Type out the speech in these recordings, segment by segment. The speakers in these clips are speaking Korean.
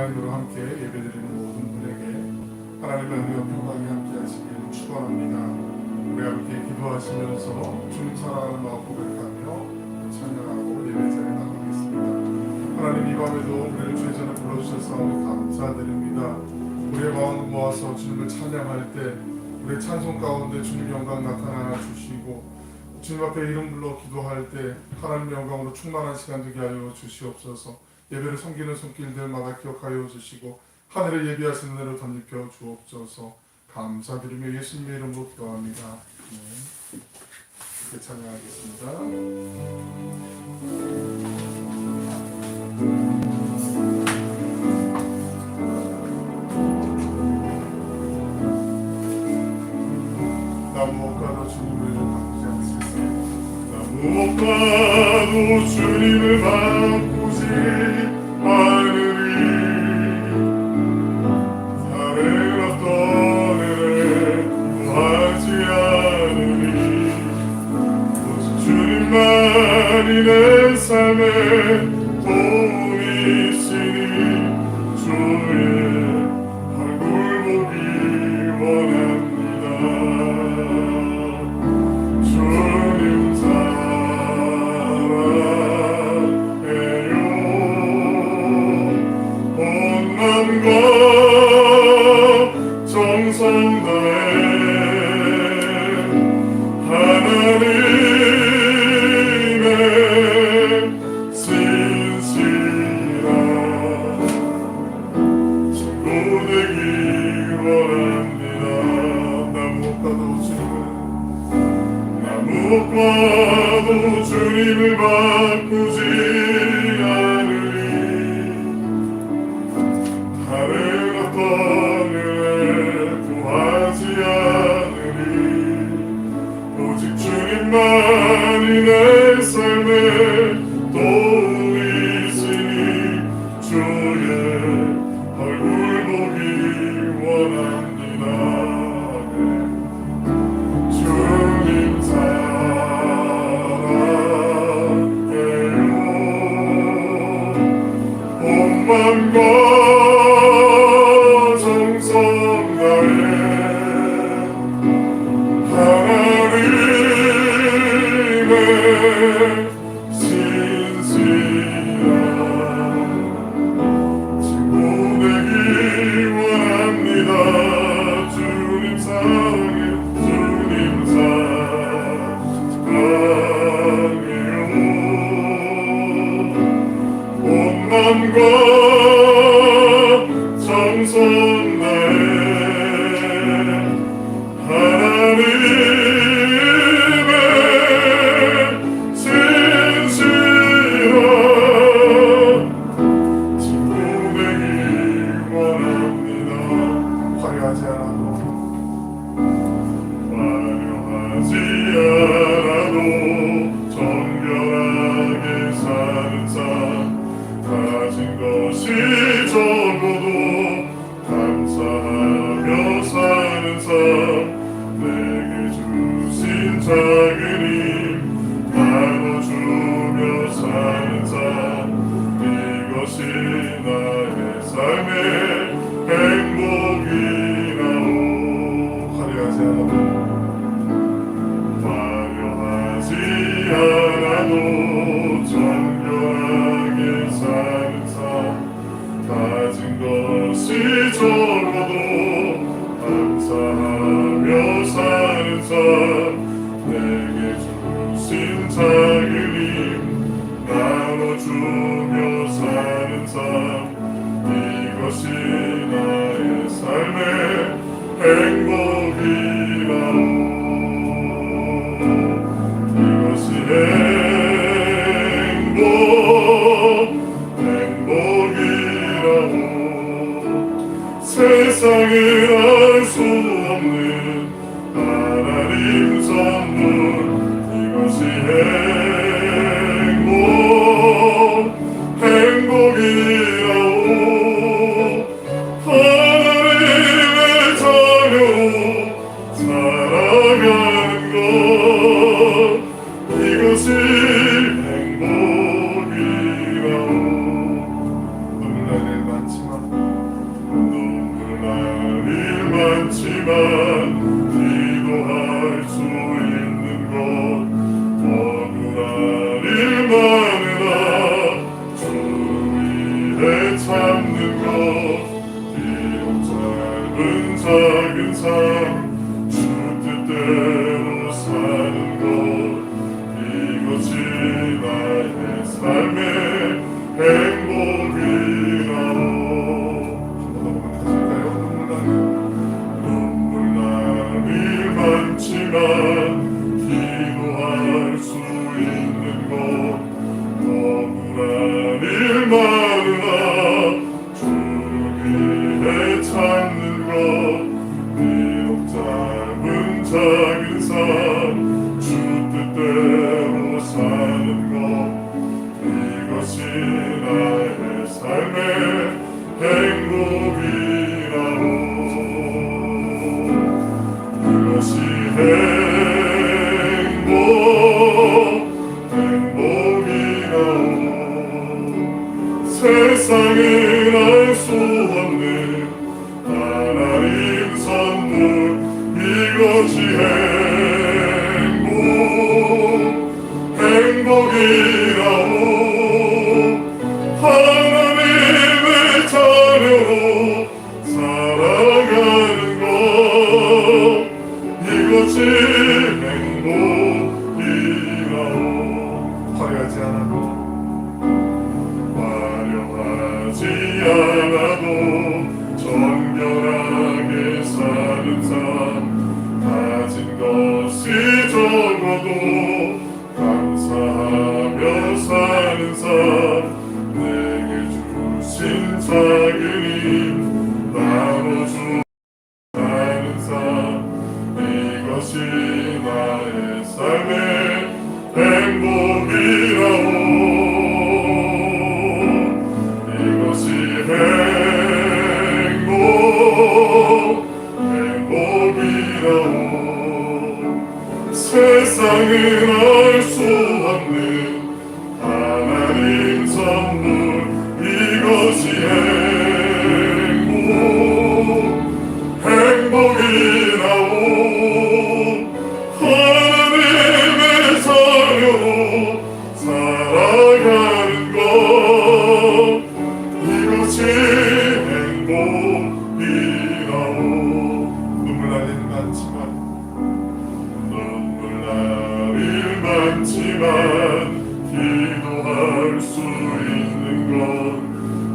하나님으로 함께 예배드리는 모든 분에게 하나님의 은혜와 평강이 함께 하시기를 축원합니다. 우리 함께 기도하시면서 주님 사랑하는 마음 고백하며 찬양하고 예배 자리에 나가겠습니다. 하나님, 이 밤에도 우리를 주의 전에 불러주셔서 감사드립니다. 우리의 마음을 모아서 주님을 찬양할 때 우리의 찬송 가운데 주님 영광 나타나 주시고, 주님 앞에 이름 불러 기도할 때 하나님 영광으로 충만한 시간 되게 하여 주시옵소서. 예배를 섬기는 손길들마다 기억하여 주시고 하늘에 예비하신 은혜로 덧입혀 주옵소서. 감사드리며 예수님의 이름으로 기도합니다. 이렇게 찬양하겠습니다. 무엇과도 주님을 바꾸지 않겠습니다. 무엇과도 주님을 바꾸지 않으리. 다른 어떤 은혜 구하지 않으리. 오직 주님만이 내 삶의 도움이시니 주의 얼굴 보기 원합니다. 주님 사랑해요. 온 마음과 정성 다해 하나님의 신실한 친구 되기 원합니다. 무엇과도 주님을 바꾸지 않으리. 다른 어떤 은혜 구하지 않으리. 오직 주님만이 내 삶의 도움이시니 주의 얼굴 보기 원합니다. 주님 사랑해요. 온 마음과 정성 다해 하나님의 신실한 친구 되기 원합니다. 주님 사랑해. 주님 사랑해요. 온 마음과 정성 다해 하나님의 신실한 친구 되기 원합니다. 화려하지 않아도 정결하게 사는 삶, 가진 것이 적어도 감사하며 사는 삶, 내게 주신 작은 힘 나눠주며 사는 삶, 이것이 나의 삶의 행복이라오. 화려하지 않아도 정결하게 사는 삶, 가진 것이 적어도 감사하며 사는 삶, 내게 주신 작은 힘 나눠주며 사는 삶, 이것이 나의 삶의 행복이라오. 행복이라고. 세상에 알 수 없는 하나님 선물, 이것이 행복이라고. 하나님의 자녀로 살아가는 것, 이것이 행복이라오. 눈물 날 일 많지만 기도할 수 있는 것 억울한 일만으나 주 위에 참는 것 비록 짧은 작은 삶 주 뜻대로 사는 것 이것이 나의 삶의 행복이라오. 눈물 나는 일 많지만 기도할 수 있는 것 억울한 일만으나 주 위에 참는 것 비록 짧은 작은 삶 주 뜻대로 사는 것 이것이 나의 삶의 행복이라오. 이것이 행복이라오. 세상은 알 수 없는 하나님 선물 이것이 행복이라오. 하나님의 자녀로 살아가는 것 이것이 행복이라오. 화려하지 않아도 정결하게 사는 삶 가진 것이 적어도 감사하며 사는 삶 내게 주신 작은 힘 나눠주는 삶 이것이 나의 삶의 행복이라오. 이것이 행복이라오. 세상은 알 수 없는 하나님 선물 이것이 행복이라오. 하나님의 자녀로 살아가는 것 이것이 행복이라오. 눈물 날 일 많지만 기도할 수 있는 것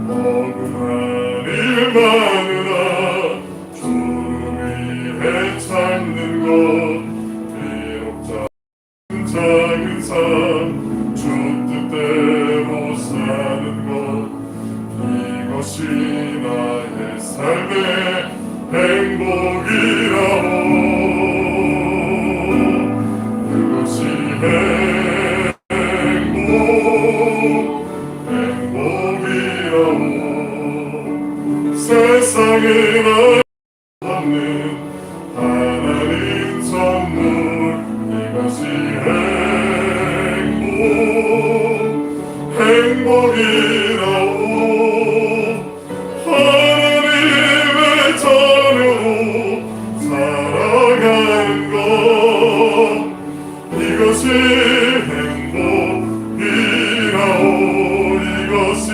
억울한 일만으나 주 위에 참는 것 비록 작은 삶 주 뜻대로 사는 것 이것이 나의 삶의 행복이라오. 이것이 행복이라오. 세상에 날 없는 하나님 선물 이것이 행복이라오. 하나님의 자녀로 살아가는 것 이것이 행복이라오. 이것이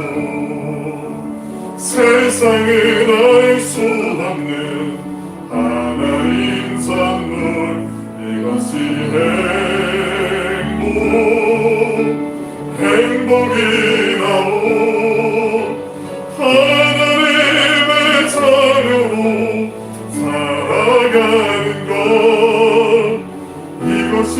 행복이라오. 세상에 알 수 없는 하나님 선물 이것이 행복이라오. 하나님의 자녀로 살아가는 것 이것이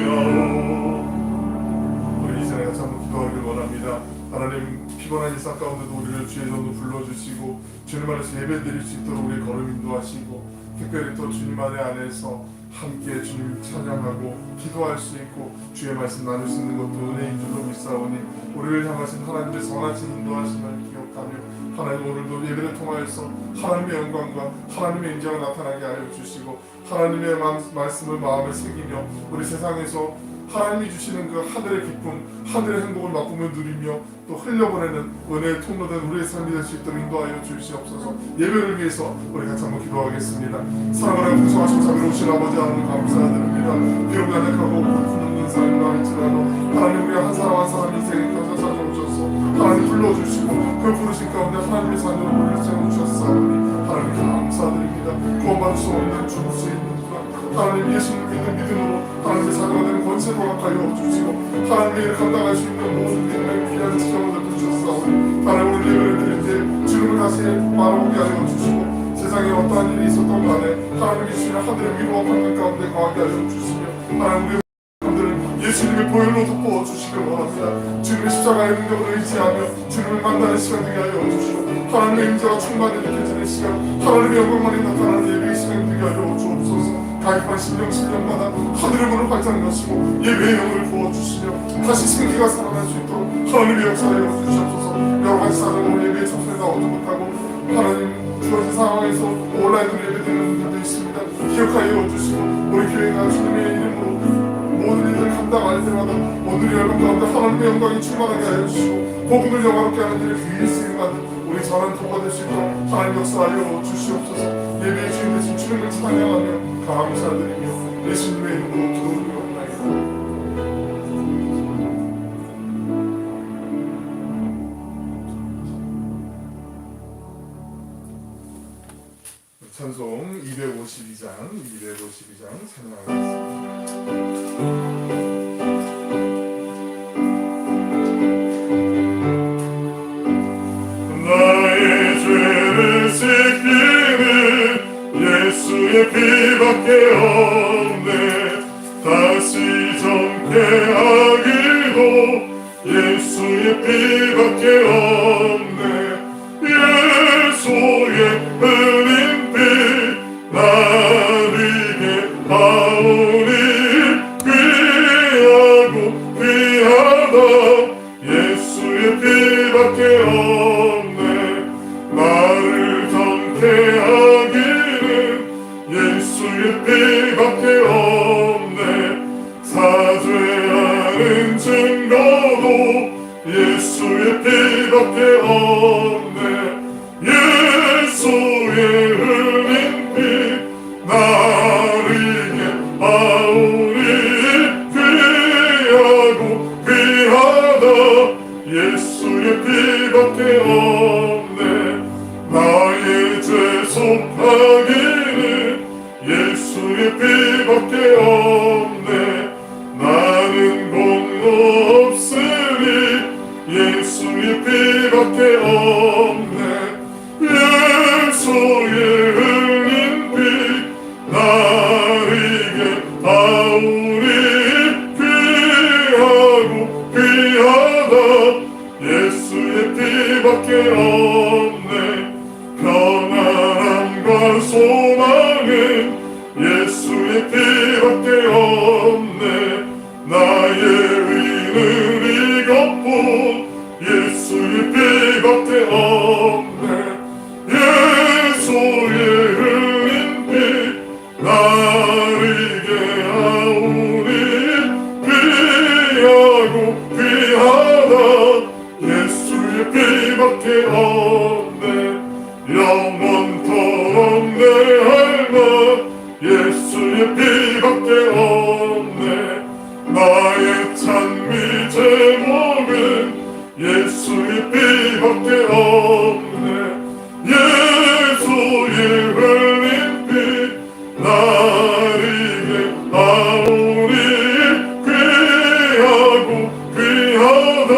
행복이라오. 우리 이 시간에 같이 한번 기도하기를 원합니다. 하나님 피곤한 일상 가운데도 우리를 주의 손으로 불러주시고 주님 안에서 예배드릴 수 있도록 우리의 걸음 인도하시고 특별히 또 주님 안에서 함께 주님 찬양하고 기도할 수 있고 주의 말씀 나눌 수 있는 것도 은혜인 줄로 믿사오니 우리를 향하신 하나님의 선하신 인도하심을 기억하며 하나님 오늘도 예배를 통하여서 하나님의 영광과 하나님의 인정을 나타나게 하여 주시고 하나님의 말씀을 마음에 새기며 우리 세상에서 하나님이 주시는 그 하늘의 기쁨, 하늘의 행복을 맛보며 누리며 또 흘려보내는 은혜의 통로된 우리의 삶이 될 수 있도록 인도하여 주시옵소서. 예배를 위해서 우리 같이 한번 기도하겠습니다. 사랑하는 풍성하신 자비로우신 아버지 하나님 감사드립니다. 비록 연약하고 불fun없는 삶이라 할지라도 하나님 우리가 한 사람 한 사람 인생에 찾아오셔서 하나님 불러주시고 그 부르신 가운데 하나님의 자녀로 우리를 세워주셨사오니 하나님 감사드립니다. 구원받을 수 없는 죽을 수 있는 하나님 예수를 믿는 믿음으로 하나님의 자녀가 되는 권세도 허락하여 주시고 하나님의 일을 감당할 수 있는 모든 믿음의 귀한 지경을 주셨사오니 하나님 오늘 예배를 드릴 때 주님을 다시 바라보게 하여 주시고 세상에 어떠한 일이 있었던 간에 하나님이 주시는 하늘의 위로와 평강 가운데 거하게 하여 주시며 하나님 우리 예수님의 보혈로 덮어 주시길 원합니다. 주님의 십자가의 능력을 의지하며 주님을 만나는 시간 되게 하여 주시고 하나님의 임재가 충만히 느껴지는 시간 하나님의 영광만이 나타나는 예배의 시간 되게 하여 주옵소서. 가입한 신령마다 하늘의 문을 활짝 여시고 예배의 영을 부어주시며 다시 생기가 살아날 수 있도록 하나님의 역사를 열어주시옵소서. 여러가지 사정으로 예배에 참석해 나오지 못하고 하나님 주어진 상황에서 온라인으로 예배드리는 분들도 있습니다. 기억하여 주시고 우리 교회가 주님의 이름으로 모든 일을 감당할 때마다 오늘의 열방 가운데 하나님의 영광이 충만하게 하여 주시고 복음을 영화롭게 하는 일을 귀히 쓰임받은 우리 전한 도가 될 수 있도록 하나님 역사하여 주시옵소서. 예배의 주인 되신 주님을 찬양하며 감사드리며 예수님의 이름으로 기도드리옵나이다. 찬송 252장 찬양하겠습니다. 예수의 피밖에 없네. 다시 정케 하기도 예수의 피밖에 없네. 예수의 흘린 피 나에게 하오니 귀하고 귀하다. 예수의 피밖에 없네. 나를 정케 하기는 예수의 피밖에 없네. 사죄하는 증거도 예수의 피밖에 없네. 예수의 흘린 피 나에게 하오니 귀하고 귀하다. 예수의 피밖에 없네. 나의 죄 속하기는 예수의 피밖에 없네. 나는 공로 없으니 예수의 피밖에 없네. 예수의 흘린 피 나에게 하오니 귀하고 귀하다. 예수의 피밖에 없네. 평안함과 소망은 예수의 피밖에 없네. 나의 의는 이것뿐 예수의 피밖에 없네. 예수의 흘린 피 나에게 하오니 귀하고 귀하다. 예수의 피밖에 없네. 영원토록 내 할망 예수의 피밖에 없네. 나의 찬미 제목은 예수의 피밖에 없네. 예수의 흘린 피 나에게 하오니 귀하고 귀하다.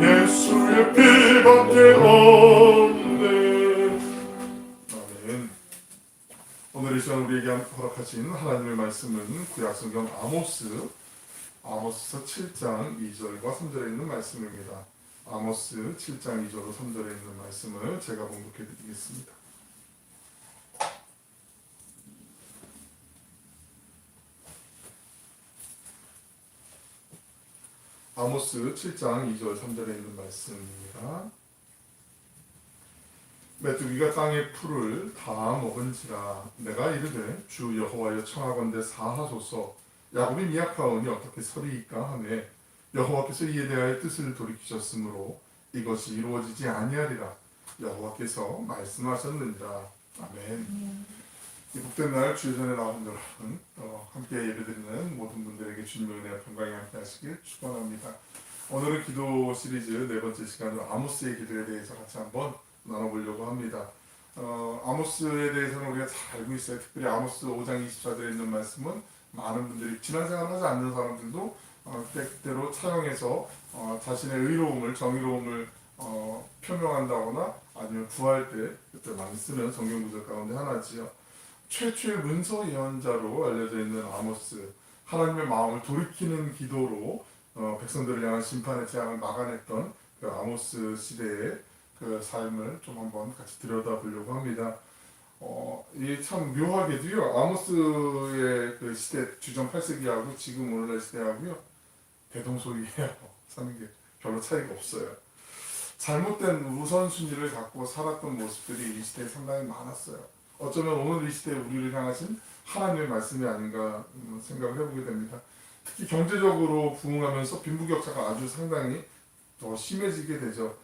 예수의 피밖에 없네. 아멘. 오늘 이 시간 우리에게 허락하신 하나님의 말씀은 구약성경 아모스서 7장 2절과 3절에 있는 말씀입니다. 아모스 7장 2절로 3절에 있는 말씀을 제가 봉독해 드리겠습니다. 아모스 7장 2절 3절에 있는 말씀입니다. 메뚜기가 땅의 풀을 다 먹은지라 내가 이르되 주 여호와여 청하건대 사하소서 야곱이 미약하오니 어떻게 서리이까 하매 여호와께서 이에 대하여 뜻을 돌이키셨으므로 이것이 이루어지지 아니하리라 여호와께서 말씀하셨느니라. 아멘. 이 복된 날 주의 전에 나온 여러분 함께 예배드리는 모든 분들에게 주님의 은혜와 평강이 함께 하시길 축원합니다. 오늘은 기도 시리즈 네 번째 시간으로 아모스의 기도에 대해서 같이 한번 나눠보려고 합니다. 아모스에 대해서는 우리가 잘 알고 있어요. 특별히 아모스 5장 24절에 있는 말씀은 많은 분들이 지난생활 하지 않는 사람들도 때때로 차용해서 자신의 의로움을 정의로움을 표명한다거나 아니면 구할 때 그때 많이 쓰는 성경 구절 가운데 하나지요. 최초의 문서 예언자로 알려져 있는 아모스, 하나님의 마음을 돌이키는 기도로 백성들을 향한 심판의 재앙을 막아냈던 그 아모스 시대의 그 삶을 좀 한번 같이 들여다보려고 합니다. 이게 참 묘하게도요. 아모스의 그 시대 주전 8세기하고 지금 오늘날 시대하고요 대동소이해요. 사는 게 별로 차이가 없어요. 잘못된 우선순위를 갖고 살았던 모습들이 이 시대에 상당히 많았어요. 어쩌면 오늘 이 시대에 우리를 향하신 하나님의 말씀이 아닌가 생각을 해보게 됩니다. 특히 경제적으로 부흥하면서 빈부격차가 아주 상당히 더 심해지게 되죠.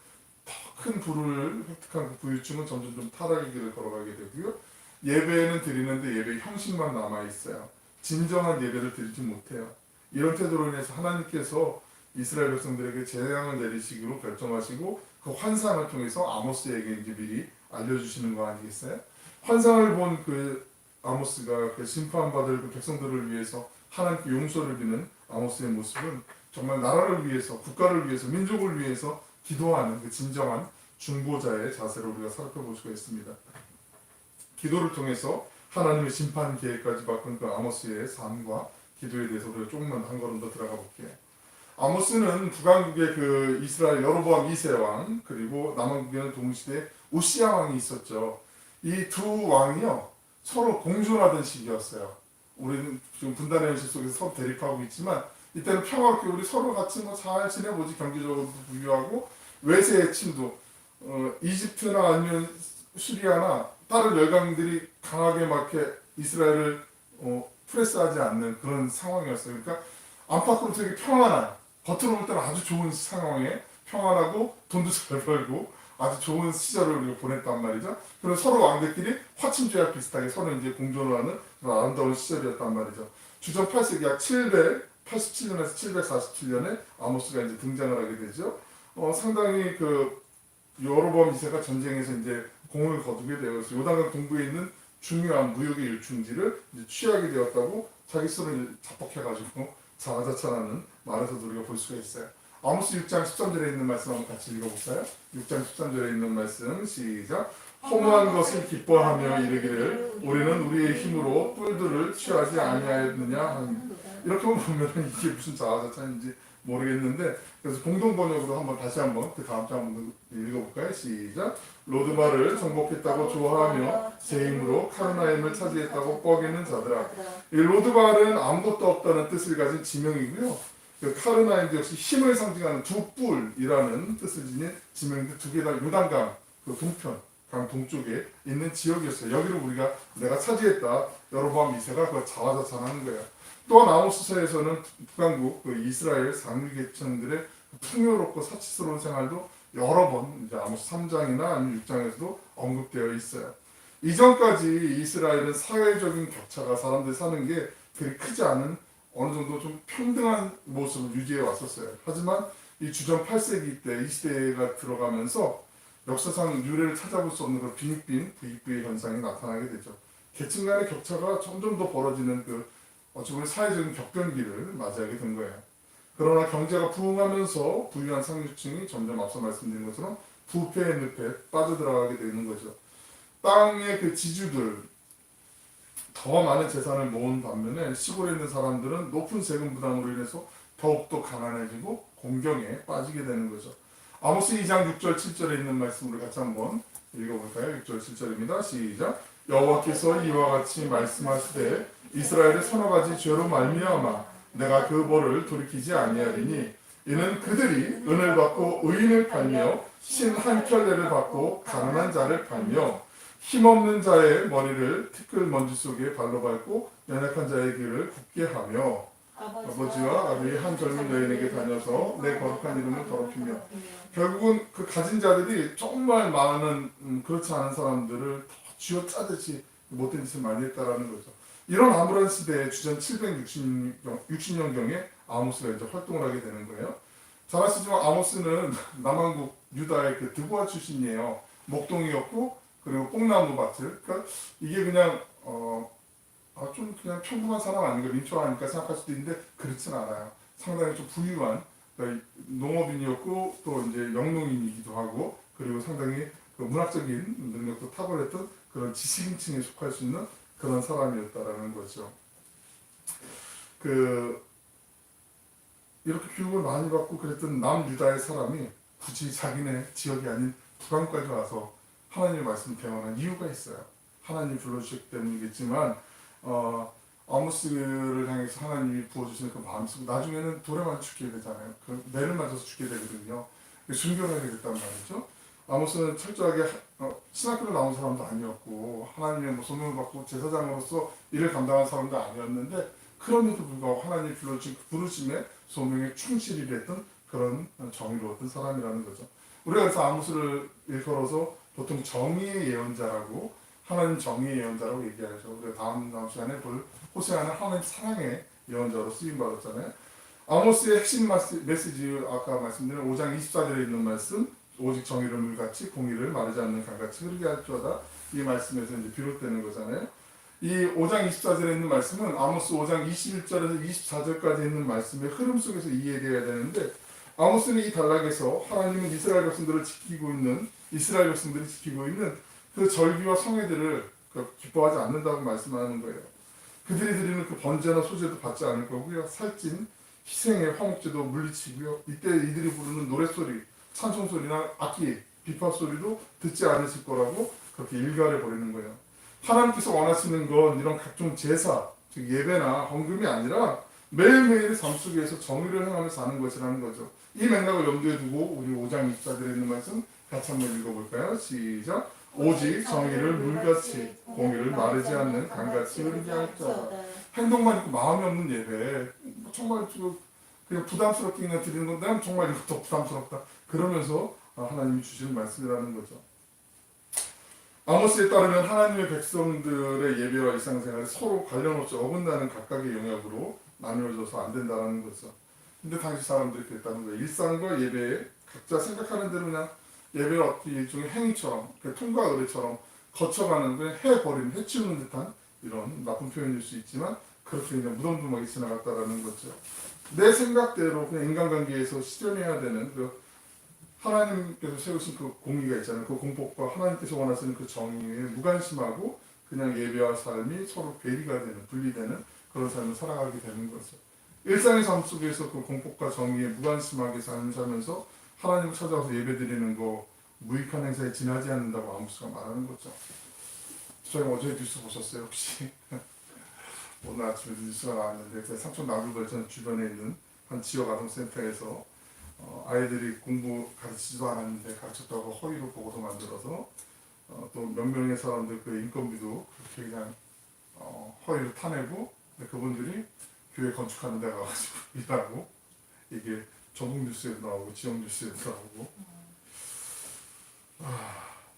더 큰 부를 획득한 그 부유층은 점점 좀 타락의 길을 걸어가게 되고요. 예배는 드리는데 예배 형식만 남아있어요. 진정한 예배를 드리지 못해요. 이런 태도로 인해서 하나님께서 이스라엘 백성들에게 재앙을 내리시기로 결정하시고 그 환상을 통해서 아모스에게 이제 미리 알려주시는 거 아니겠어요? 환상을 본 그 아모스가 그 심판받을 그 백성들을 위해서 하나님께 용서를 비는 아모스의 모습은 정말 나라를 위해서, 국가를 위해서, 민족을 위해서 기도하는 그 진정한 중보자의 자세를 우리가 살펴볼 수가 있습니다. 기도를 통해서 하나님의 심판 계획까지 바꾼 그 아모스의 삶과 기도에 대해서 우리가 조금만 한 걸음 더 들어가 볼게요. 아모스는 북왕국의 그 이스라엘 여로보암 2세 왕, 그리고 남왕국에는 동시대 우시야 왕이 있었죠. 이 두 왕이요 서로 공존하던 시기였어요. 우리는 지금 분단의 현실 속에서 서로 대립하고 있지만 이때는 평화롭게 우리 서로 같이 뭐 잘 지내보지, 경제적으로도 부유하고 외세의 침도 이집트나 아니면 시리아나 다른 열강들이 강하게 막 이렇게 이스라엘을 프레스하지 않는 그런 상황이었어요. 그러니까 안팎으로 되게 평안한, 겉으로 볼 때는 아주 좋은 상황에 평안하고 돈도 잘 벌고 아주 좋은 시절을 우리가 보냈단 말이죠. 그리고 서로 왕들끼리 화친죄와 비슷하게 서로 이제 공존을 하는 그런 아름다운 시절이었단 말이죠. 주전 8세기 약 787년에서 747년에 아모스가 이제 등장을 하게 되죠. 상당히 그 여로보암 2세가 전쟁에서 이제 공을 거두게 되어서 요단강 동부에 있는 중요한 무역의 일중지를 이제 취하게 되었다고 자기 스스로 자폭해가지고 자화자찬하는 말에서도 우리가 볼 수가 있어요. 아모스 6장 13절에 있는 말씀 한번 같이 읽어볼까요? 6장 13절에 있는 말씀 시작. 허무한 것을 기뻐하며 이르기를 우리는 우리의 힘으로 뿔들을 취하지 아니하였느냐. 이렇게 보면 이게 무슨 자화자찬인지 모르겠는데, 그래서 공동 번역으로 한번 다시 한번 그 다음 장 한번 읽어볼까요? 시작. 로드바를 정복했다고 좋아하며 제 힘으로 카르나임을 차지했다고 뻐기는 자들아. 이 로드바는 아무것도 없다는 뜻을 가진 지명이고요. 그 카르나임도 역시 힘을 상징하는 두 뿔이라는 뜻을 지닌 지명인데 두 개 다 요단강 그 동편 강 동쪽에 있는 지역이었어요. 여기를 우리가 내가 차지했다. 여로보암 2세가 그걸 자화자찬하는 거예요. 또한 아모스서에서는 북왕국 그 이스라엘 상류 계층들의 풍요롭고 사치스러운 생활도 여러 번 이제 아모스 3장이나 아니면 6장에서도 언급되어 있어요. 이전까지 이스라엘은 사회적인 격차가 사람들이 사는 게 그리 크지 않은 어느 정도 좀 평등한 모습을 유지해 왔었어요. 하지만 이 주전 8세기 때 이 시대가 들어가면서 역사상 유래를 찾아볼 수 없는 그런 빈익빈 부익부의 현상이 나타나게 되죠. 계층 간의 격차가 점점 더 벌어지는 그 어찌 보면 사회적인 격변기를 맞이하게 된 거예요. 그러나 경제가 부흥하면서 부유한 상류층이 점점 앞서 말씀드린 것처럼 부패의 늪에 빠져들어가게 되는 거죠. 땅의 그 지주들 더 많은 재산을 모은 반면에 시골에 있는 사람들은 높은 세금 부담으로 인해서 더욱더 가난해지고 공경에 빠지게 되는 거죠. 아모스 2장 6절 7절에 있는 말씀으로 같이 한번 읽어볼까요? 6절 7절입니다. 시작. 여호와께서 이와 같이 말씀하시되 이스라엘의 서너 가지 죄로 말미암아 내가 그 벌을 돌이키지 아니하리니 이는 그들이 은을 받고 의인을 팔며 신 한 켤레를 받고 가난한 자를 팔며 힘없는 자의 머리를 티끌 먼지 속에 발로 밟고 연약한 자의 길을 굳게 하며 아버지와 아들이 한 젊은 여인에게 다녀서 내 거룩한 이름을 더럽히며 결국은 그 가진 자들이 정말 많은 그렇지 않은 사람들을 더 쥐어짜듯이 못된 짓을 많이 했다라는 거죠. 이런 암울한 시대에 주전 760년경에 아모스가 이제 활동을 하게 되는 거예요. 잘 아시지만 아모스는 남한국 유다의 그 드보아 출신이에요. 목동이었고 그리고 뽕나무 밭을. 그러니까 이게 그냥 좀 그냥 평범한 사람 아닌가 민초하니까 생각할 수도 있는데 그렇진 않아요. 상당히 좀 부유한 그러니까 농업인이었고 또 이제 영농인이기도 하고 그리고 상당히 그 문학적인 능력도 탁월했던 그런 지식인층에 속할 수 있는 그런 사람이었다라는 거죠. 이렇게 교육을 많이 받고 그랬던 남유다의 사람이 굳이 자기네 지역이 아닌 북한까지 와서 하나님의 말씀을 대언한 이유가 있어요. 하나님이 불러주셨기 때문이겠지만 아모스를 향해서 하나님이 부어주시는 그 마음속 나중에는 돌에 맞아 죽게 되잖아요. 그 매를 맞아서 죽게 되거든요. 순교를 하게 됐단 말이죠. 아모스는 철저하게 신학교를 나온 사람도 아니었고 하나님의 뭐 소명을 받고 제사장으로서 일을 감당한 사람도 아니었는데 그럼에도 불구하고 하나님이 불러주신 그 부르심의 소명에 충실히 됐던 그런 정의로웠던 사람이라는 거죠. 우리가 그래서 아모스를 일컬어서 보통 정의의 예언자라고 하나님 정의의 예언자라고 얘기하죠. 우리가 다음 시간에 볼 호세아는 하나님 사랑의 예언자로 쓰임받았잖아요. 아모스의 핵심 메시지 아까 말씀드린 5장 24절에 있는 말씀 오직 정의를 물같이 공의를 마르지 않는 강같이 흐르게 할 줄다 이 말씀에서 이제 비롯되는 거잖아요. 이 5장 24절에 있는 말씀은 아모스 5장 21절에서 24절까지 있는 말씀의 흐름 속에서 이해되어야 되는데 아모스는 이 단락에서 하나님은 이스라엘 백성들이 지키고 있는 그 절기와 성회들을 기뻐하지 않는다고 말씀하는 거예요. 그들이 드리는 그 번제나 소제도 받지 않을 거고요. 살찐 희생의 화목제도 물리치고요. 이때 이들이 부르는 노랫소리, 찬송소리나 악기, 비파소리도 듣지 않으실 거라고 그렇게 일갈해 버리는 거예요. 하나님께서 원하시는 건 이런 각종 제사, 즉 예배나 헌금이 아니라 매일매일의 삶 속에서 정의를 행하며 사는 것이라는 거죠. 이 맥락을 염두에 두고 우리 5장 24절에 있는 말씀 같이 한번 읽어볼까요? 시작! 오직 정의를 물같이 공의를 마르지 않는 강같이 흐르게 할 자. 행동만 있고 마음이 없는 예배 정말 그냥 부담스럽게 그냥 드리는 건데 난 정말 이것도 부담스럽다 그러면서 하나님이 주시는 말씀이라는 거죠. 아모스에 따르면 하나님의 백성들의 예배와 일상생활이 서로 관련 없이 어긋나는 각각의 영역으로 나누어져서 안 된다는 거죠. 근데 당시 사람들이 그랬다는 거예요. 일상과 예배에 각자 생각하는 대로 그냥 예배를 어떻게 일종의 행위처럼 통과 의례처럼 거쳐가는 걸 해버리는 해치우는 듯한 이런 나쁜 표현일 수 있지만 그렇게 그냥 무덤덤하게 지나갔다라는 거죠. 내 생각대로 그냥 인간관계에서 실현해야 되는 그 하나님께서 세우신 그 공의가 있잖아요. 그 공법과 하나님께서 원하시는 그 정의에 무관심하고 그냥 예배와 삶이 서로 괴리가 되는 분리되는 그런 삶을 살아가게 되는 거죠. 일상의 삶 속에서 그 공법과 정의에 무관심하게 살면서 하나님을 찾아와서 예배드리는 거 무익한 행사에 지나지 않는다고 아모스가 말하는 거죠. 저희 어제 뉴스 보셨어요 혹시? 오늘 아침에 뉴스가 나왔는데 삼촌 나물벌전 주변에 있는 한 지역 아동센터에서 아이들이 공부 가르치지도 않았는데 가르쳤다고 허위로 보고서 만들어서 또 몇 명의 사람들 그 인건비도 그렇게 그냥 허위로 타내고 그분들이 교회 건축하는 데 가가지고 일하고 이게 전국 뉴스에도 나오고 지역 뉴스에도 나오고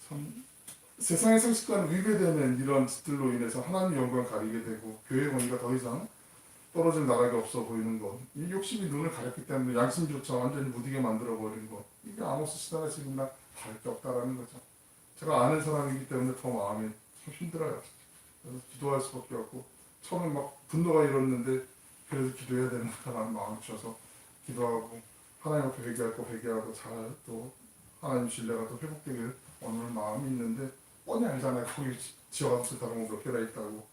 참 세상의 상식과는 위배되는 이런 짓들로 인해서 하나님 영광을 가리게 되고 교회 권위가 더 이상 떨어질 나라가 없어 보이는 것, 이 욕심이 눈을 가렸기 때문에 양심조차 완전히 무디게 만들어버린 것, 이게 아모스 시대나 지금이나 다를 게 없다라는 거죠. 제가 아는 사람이기 때문에 더 마음이 참 힘들어요. 그래서 기도할 수밖에 없고 처음에 막 분노가 일었는데 그래도 기도해야 되는구나라는 마음이 주셔서 기도하고 하나님 앞에 회개하고 잘 또 하나님 신뢰가 또 회복되길 원하는 마음이 있는데 뻔히 알잖아요. 거기 지어가면서 다른 몇 개나 있다고.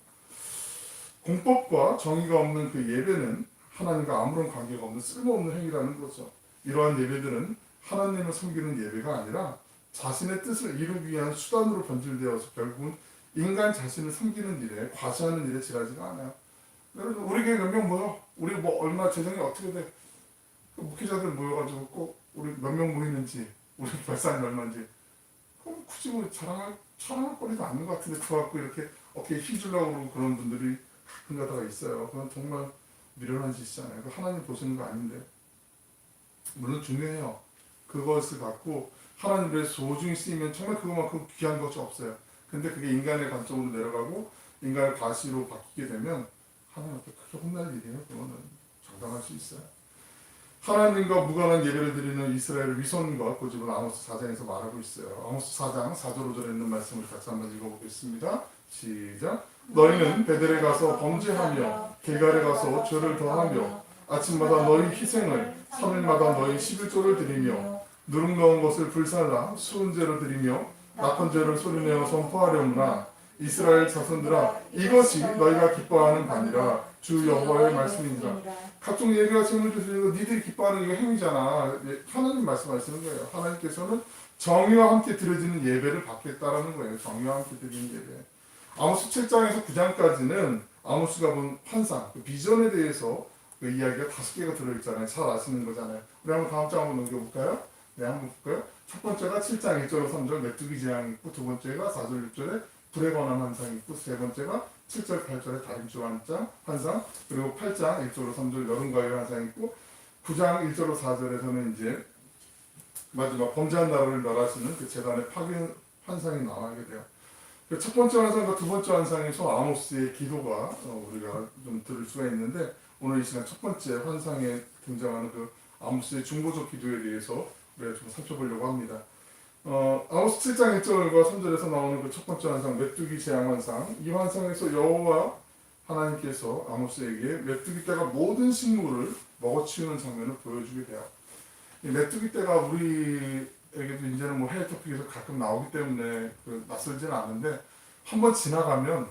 공법과 정의가 없는 그 예배는 하나님과 아무런 관계가 없는 쓸모없는 행위라는 거죠. 이러한 예배들은 하나님을 섬기는 예배가 아니라 자신의 뜻을 이루기 위한 수단으로 변질되어서 결국은 인간 자신을 섬기는 일에 과시하는 일에 지나지가 않아요. 여러분 우리 교회 몇 명 모여? 우리 뭐 얼마 재정이 어떻게 돼? 그 목회자들 모여가지고 꼭 우리 몇 명 모이는지 우리 발사는 얼마인지 그럼 굳이 뭐 자랑할 거리도 않는 것 같은데 그거 갖고 이렇게 어깨에 힘주려고 그러고 그런 분들이 가끔가다가 있어요. 그건 정말 미련한 짓이잖아요. 그 하나님 보시는 거 아닌데 물론 중요해요. 그것을 갖고 하나님 위해서 소중히 쓰이면 정말 그것만큼 귀한 것이 없어요. 근데 그게 인간의 관점으로 내려가고 인간의 과시로 바뀌게 되면 하나님 앞에 크게 혼날 일이에요. 그거는 장담할 수 있어요. 하나님과 무관한 예배를 드리는 이스라엘의 위선과 고집은 아모스 4장에서 말하고 있어요. 아모스 4장 4절 5절에 있는 말씀을 같이 한번 읽어보겠습니다. 시작. 너희는 베델에 가서 범죄하며 길갈에 가서 죄를 더하며 아침마다 너희 희생을 3일마다 너희 11조를 드리며 누룩 넣은 것을 불살라 수은제로 드리며 낙헌제를 소리내어 선포하려무나 이스라엘 자손들아 이것이 너희가 기뻐하는 바니라 주 여호와의 말씀이니라. 각종 예배와 제물을 드리고 니들이 기뻐하는 이거 행위잖아. 하나님 말씀하시는 거예요. 하나님께서는 정의와 함께 드려지는 예배를 받겠다라는 거예요. 정의와 함께 드리는 예배. 아모스 7장에서 9장까지는 아모스가 본 환상, 그 비전에 대해서 그 이야기가 5개가 들어있잖아요. 잘 아시는 거잖아요. 우리 한번 다음 장 한번 넘겨볼까요? 네, 한번 볼까요? 첫 번째가 7장 1절 3절 메뚜기 재앙이 있고, 두 번째가 4절 6절에 불에 관한 환상이 있고, 세 번째가 7절 8절에 다림줄 환상, 그리고 8장 1절 3절 여름과일 환상이 있고, 9장 1절 4절에서는 이제 마지막 범죄한 나라를 멸하시는 그 재단의 파괴 환상이 나오게 돼요. 첫 번째 환상과 두 번째 환상에서 아모스의 기도가 우리가 좀 들을 수가 있는데, 오늘 이 시간 첫 번째 환상에 등장하는 그 아모스의 중보적 기도에 대해서 우리가 좀 살펴보려고 합니다. 아모스 7장 1절과 3절에서 나오는 그 첫 번째 환상, 메뚜기 재앙 환상. 이 환상에서 여호와 하나님께서 아모스에게 메뚜기 떼가 모든 식물을 먹어치우는 장면을 보여주게 돼요. 이 메뚜기 떼가 우리에게도 이제는 뭐 해외 토픽에서 가끔 나오기 때문에 낯설지는 않은데 한번 지나가면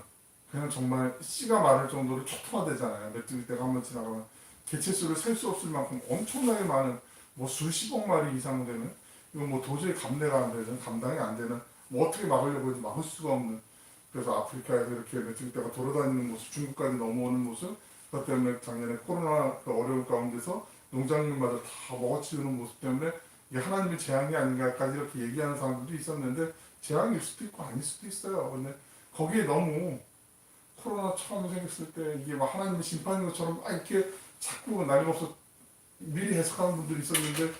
그냥 정말 씨가 마를 정도로 초토화되잖아요. 메뚜기 떼가 한번 지나가면 개체수를 셀 수 없을 만큼 엄청나게 많은 뭐 수십억 마리 이상 되는 이건 뭐 도저히 감내가 안 되는 감당이 안 되는 뭐 어떻게 막으려고 해도 막을 수가 없는 그래서 아프리카에서 이렇게 메뚜기 떼가 돌아다니는 모습 중국까지 넘어오는 모습 그것 때문에 작년에 코로나 그 어려운 가운데서 농작물마저 다 먹어치우는 모습 때문에 이게 하나님의 재앙이 아닌가까지 이렇게 얘기하는 사람들도 있었는데 재앙일 수도 있고 아닐 수도 있어요. 근데 거기에 너무 코로나 처음 생겼을 때 이게 막 하나님의 심판인 것처럼 막 이렇게 자꾸 날림없어 미리 해석하는 분들이 있었는데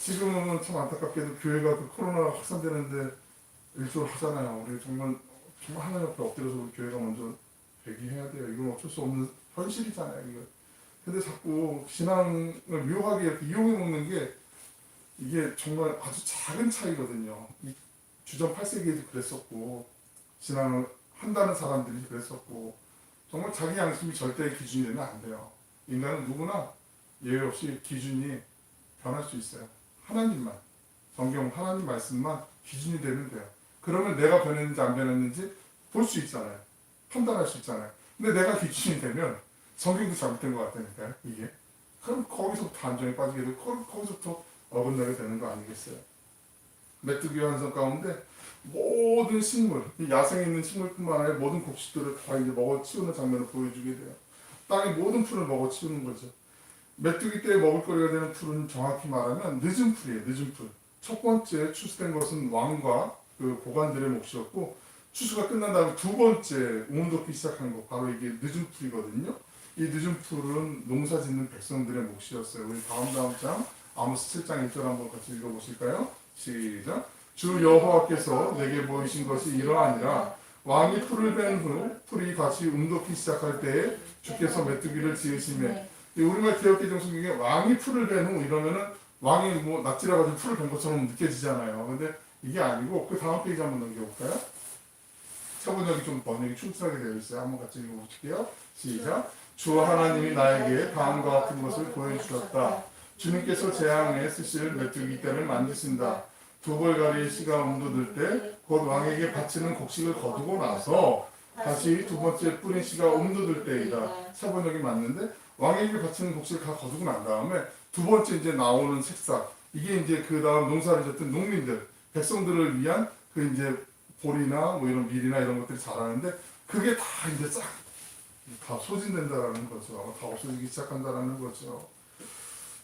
지금은 참 안타깝게도 교회가 그 코로나가 확산되는데 일조를 하잖아요. 우리 정말 하나님 앞에 엎드려서 우리 교회가 먼저 회개해야 돼요. 이건 어쩔 수 없는 현실이잖아요. 이거. 근데 자꾸 신앙을 묘하게 이렇게 이용해 먹는 게 이게 정말 아주 작은 차이거든요. 주전 8세기에도 그랬었고 신앙을 한다는 사람들이 그랬었고 정말 자기 양심이 절대의 기준이 되면 안 돼요. 인간은 누구나 예외 없이 기준이 변할 수 있어요. 하나님만, 성경 하나님 말씀만 기준이 되면 돼요. 그러면 내가 변했는지 안 변했는지 볼 수 있잖아요. 판단할 수 있잖아요. 근데 내가 기준이 되면 성경도 잘못된 것 같다니까요. 이게. 그럼 거기서부터 안정에 빠지게 되고 거기서부터 어긋나게 되는 거 아니겠어요? 메뚜기 환상 가운데 모든 식물, 야생에 있는 식물뿐만 아니라 모든 곡식들을 다 이제 먹어치우는 장면을 보여주게 돼요. 땅의 모든 풀을 먹어치우는 거죠. 메뚜기 때 먹을거리가 되는 풀은 정확히 말하면 늦은 풀이에요. 늦은 풀. 첫 번째 추수된 것은 왕과 그 고관들의 몫이었고 추수가 끝난 다음에 두 번째 운 돋기 시작한 거 바로 이게 늦은 풀이거든요. 이 늦은 풀은 농사 짓는 백성들의 몫이었어요. 우리 다음 장 아모스 7장 1절 한번 같이 읽어보실까요? 시작. 주 여호와께서 내게 보이신 것이 이러하니라. 왕이 풀을 뺀 후 풀이 다시 움돋기 시작할 때에 주께서 메뚜기를 지으시매. 우리말 개혁개정 성경에 왕이 풀을 뺀 후 이러면은 왕이 뭐 낯질해가지고 풀을 뺀 것처럼 느껴지잖아요. 근데 이게 아니고 그 다음 페이지 한번 넘겨볼까요? 서번역이 좀 번역이 충실하게 되어 있어요. 한번 같이 읽어보실게요. 시작. 주 하나님이 나에게 다음과 같은 것을 보여주셨다. 주님께서 재앙에 쓰실 메뚜기 떼를 만드신다. 두 벌가리의 씨가 움돋을 때 곧 왕에게 바치는 곡식을 거두고 나서 다시 두 번째 뿌린 씨가 움돋을 때이다. 사번역이 맞는데 왕에게 바치는 곡식을 다 거두고 난 다음에 두 번째 이제 나오는 색상 이게 이제 그 다음 농사를 짓던 농민들 백성들을 위한 그 이제 보리나 뭐 이런 밀이나 이런 것들이 자라는데 그게 다 이제 싹 다 소진된다라는 거죠. 다 없어지기 시작한다라는 거죠.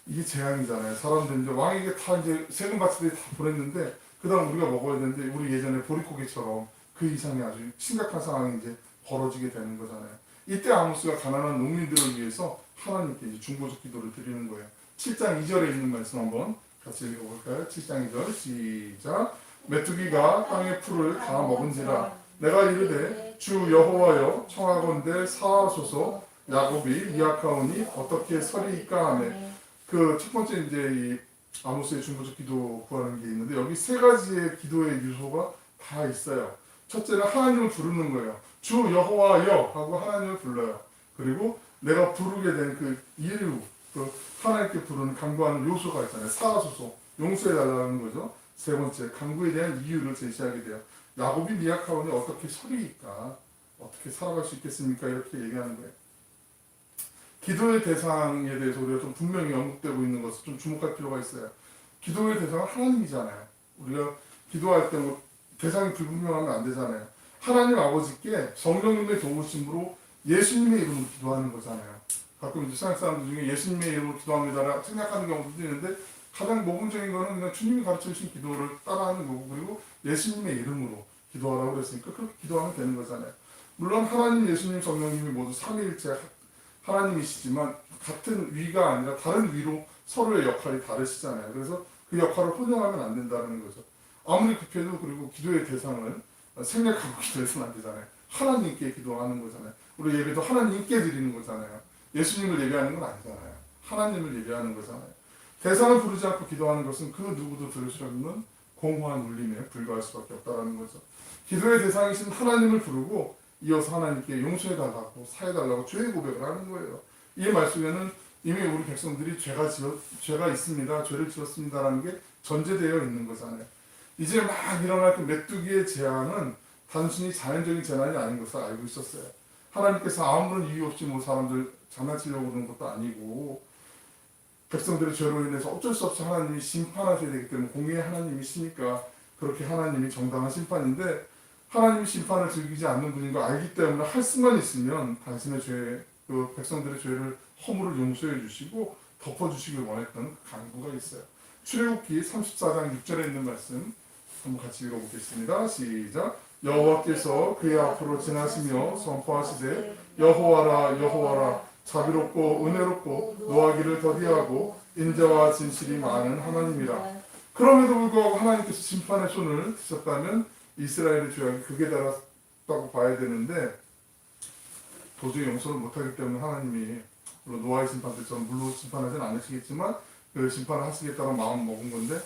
이게 재앙이잖아요. 사람들 이제 왕에게 다 이제 세금 바치들이 다 보냈는데 그다음 우리가 먹어야 되는데 우리 예전에 보릿고개처럼 그 이상이 아주 심각한 상황이 이제 벌어지게 되는 거잖아요. 이때 아모스가 가난한 농민들을 위해서 하나님께 이제 중보적 기도를 드리는 거예요. 7장 2절에 있는 말씀 한번 같이 읽어볼까요? 7장 2절 시작. 메뚜기가 땅의 풀을 다 먹은지라 내가 이르되 주 여호와여 청하건대 사하소서 야곱이 미약하오니 어떻게 서리이까 하네. 그 첫 번째 이제 이 아모스의 중보적 기도 구하는 게 있는데 여기 세 가지의 기도의 유소가 다 있어요. 첫째는 하나님을 부르는 거예요. 주 여호와여 하고 하나님을 불러요. 그리고 내가 부르게 된 그 이유, 그 하나님께 부르는 간구하는 요소가 있잖아요. 사하소서 용서해 달라는 거죠. 세 번째 간구에 대한 이유를 제시하게 돼요. 야곱이 미약하오니 어떻게 서리이까? 어떻게 살아갈 수 있겠습니까? 이렇게 얘기하는 거예요. 기도의 대상에 대해서 우리가 좀 분명히 언급되고 있는 것을 좀 주목할 필요가 있어요. 기도의 대상은 하나님이잖아요. 우리가 기도할 때 뭐 대상이 불분명하면 안 되잖아요. 하나님 아버지께 성령님의 도우심으로 예수님의 이름으로 기도하는 거잖아요. 가끔 이제 서양 사람들 중에 예수님의 이름으로 기도합니다라 생각하는 경우도 있는데 가장 모범적인 거는 그냥 주님이 가르쳐 주신 기도를 따라하는 거고 그리고 예수님의 이름으로 기도하라고 그랬으니까 그렇게 기도하면 되는 거잖아요. 물론 하나님, 예수님, 성령님이 모두 삼위일체 하나님이시지만 같은 위가 아니라 다른 위로 서로의 역할이 다르시잖아요. 그래서 그 역할을 혼용하면 안 된다는 거죠. 아무리 급해도 그리고 기도의 대상을 생략하고 기도해서는 안 되잖아요. 하나님께 기도하는 거잖아요. 우리 예배도 하나님께 드리는 거잖아요. 예수님을 예배하는 건 아니잖아요. 하나님을 예배하는 거잖아요. 대상을 부르지 않고 기도하는 것은 그 누구도 들을 수 없는 공허한 울림에 불과할 수밖에 없다는 거죠. 기도의 대상이신 하나님을 부르고 이어서 하나님께 용서해달라고 사해달라고 죄의 고백을 하는 거예요. 이 말씀에는 이미 우리 백성들이 죄가 있습니다. 죄를 지었습니다라는 게 전제되어 있는 거잖아요. 이제 막 일어날 그 메뚜기의 재앙은 단순히 자연적인 재난이 아닌 것을 알고 있었어요. 하나님께서 아무런 이유 없이 뭐 사람들 장난치려고 그러는 것도 아니고 백성들의 죄로 인해서 어쩔 수 없이 하나님이 심판하셔야 되기 때문에 공의의 하나님이시니까 그렇게 하나님이 정당한 심판인데 하나님이 심판을 즐기지 않는 분인 걸 알기 때문에 할 수만 있으면 당신의 죄, 그 백성들의 죄를 허물을 용서해 주시고 덮어주시길 원했던 간구가 있어요. 출애굽기 34장 6절에 있는 말씀 한번 같이 읽어보겠습니다. 시작. 여호와께서 그의 앞으로 지나시며 선포하시되 여호와라 여호와라 자비롭고 은혜롭고 노하기를 더디하고 인자와 진실이 많은 하나님이라. 그럼에도 불구하고 하나님께서 심판의 손을 드셨다면 이스라엘의 죄악이 극에 달았다고 봐야 되는데 도저히 용서를 못하기 때문에 하나님이 물론 노아의 심판 때처럼 물로 심판하지는 않으시겠지만 그 심판을 하시겠다는 마음 먹은 건데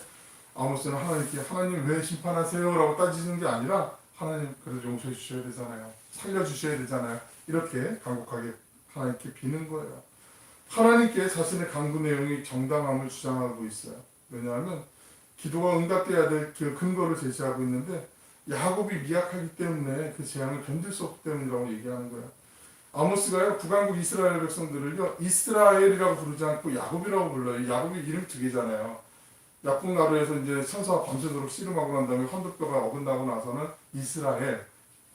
아모스는 하나님께 하나님 왜 심판하세요? 라고 따지는 게 아니라 하나님 그래도 용서해 주셔야 되잖아요. 살려주셔야 되잖아요. 이렇게 간곡하게 하나님께 비는 거예요. 하나님께 자신의 간구 내용이 정당함을 주장하고 있어요. 왜냐하면 기도가 응답돼야 될 그 근거를 제시하고 있는데 야곱이 미약하기 때문에 그 재앙을 견딜 수 없기 때문이라고 얘기하는 거예요. 아모스가요 북왕국 이스라엘 백성들을요 이스라엘이라고 부르지 않고 야곱이라고 불러요. 야곱이 이름 두 개잖아요. 약국나루에서 이제 천사가 밤새도록 씨름하고 난 다음에 헌법뼈가 어긋나고 나서는 이스라엘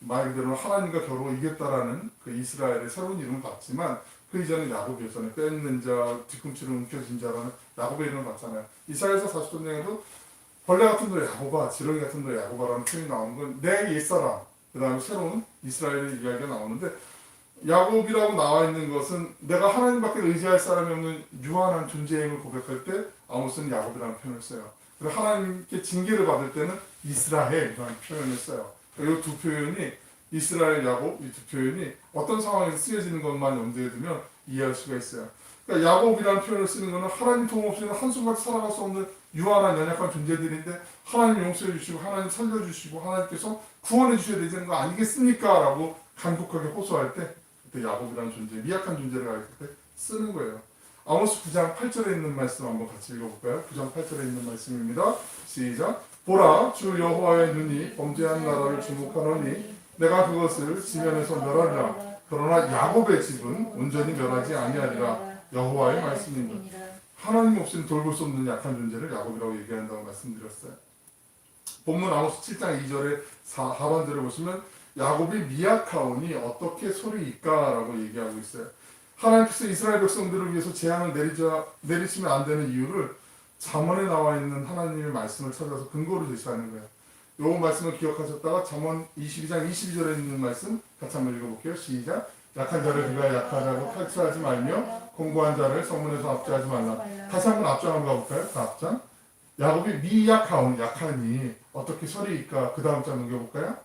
말 그대로 하나님과 겨루어 이겼다라는 그 이스라엘의 새로운 이름을 받지만 그 이전에 야곱이었잖아요. 뺏는 자, 뒤꿈치를 움켜쥔 자라는 야곱의 이름을 받잖아요. 이사야서 40장에도 벌레 같은 너 야곱아, 지렁이 같은 너 야곱아라는 표현이 나오는 건 내 옛사람, 그 다음에 새로운 이스라엘의 이야기가 나오는데 야곱이라고 나와 있는 것은 내가 하나님밖에 의지할 사람이 없는 유한한 존재임을 고백할 때 아모스는 야곱이라는 표현을 써요. 그리고 하나님께 징계를 받을 때는 이스라엘이라는 표현을 써요. 이 두 표현이 이스라엘, 야곱 이 두 표현이 어떤 상황에서 쓰여지는 것만 염두에 두면 이해할 수가 있어요. 그러니까 야곱이라는 표현을 쓰는 것은 하나님 도움 없이는 한순간 살아갈 수 없는 유한한 연약한 존재들인데 하나님 용서해 주시고 하나님 살려주시고 하나님께서 구원해 주셔야 되는 거 아니겠습니까? 라고 간곡하게 호소할 때 그때 야곱이라는 존재, 미약한 존재를 가르칠 때 쓰는 거예요. 아모스 9장 8절에 있는 말씀 한번 같이 읽어볼까요? 9장 8절에 있는 말씀입니다. 시작. 보라, 주 여호와의 눈이 범죄한 나라를 주목하노니 내가 그것을 지면에서 멸하리라. 그러나 야곱의 집은 온전히 멸하지 아니하리라. 여호와의 말씀입니다. 하나님 없이는 돌볼 수 없는 약한 존재를 야곱이라고 얘기한다고 말씀드렸어요. 본문 아모스 7장 2절에 하반절을 보시면 야곱이 미약하오니 어떻게 소리일까? 라고 얘기하고 있어요. 하나님께서 이스라엘 백성들을 위해서 재앙을 내리시면 안 되는 이유를 잠언에 나와 있는 하나님의 말씀을 찾아서 근거로 제시하는 거예요. 요 말씀을 기억하셨다가 잠언 22장 22절에 있는 말씀 같이 한번 읽어볼게요. 시작. 약한 자를 그가 약하다고 탈취하지 말며 공고한 자를 성문에서 압제하지 말라. 다시 한번 앞장 한번 가볼까요? 그 앞장. 야곱이 미약하온 약하니 어떻게 설이일까? 그 다음 장 넘겨볼까요?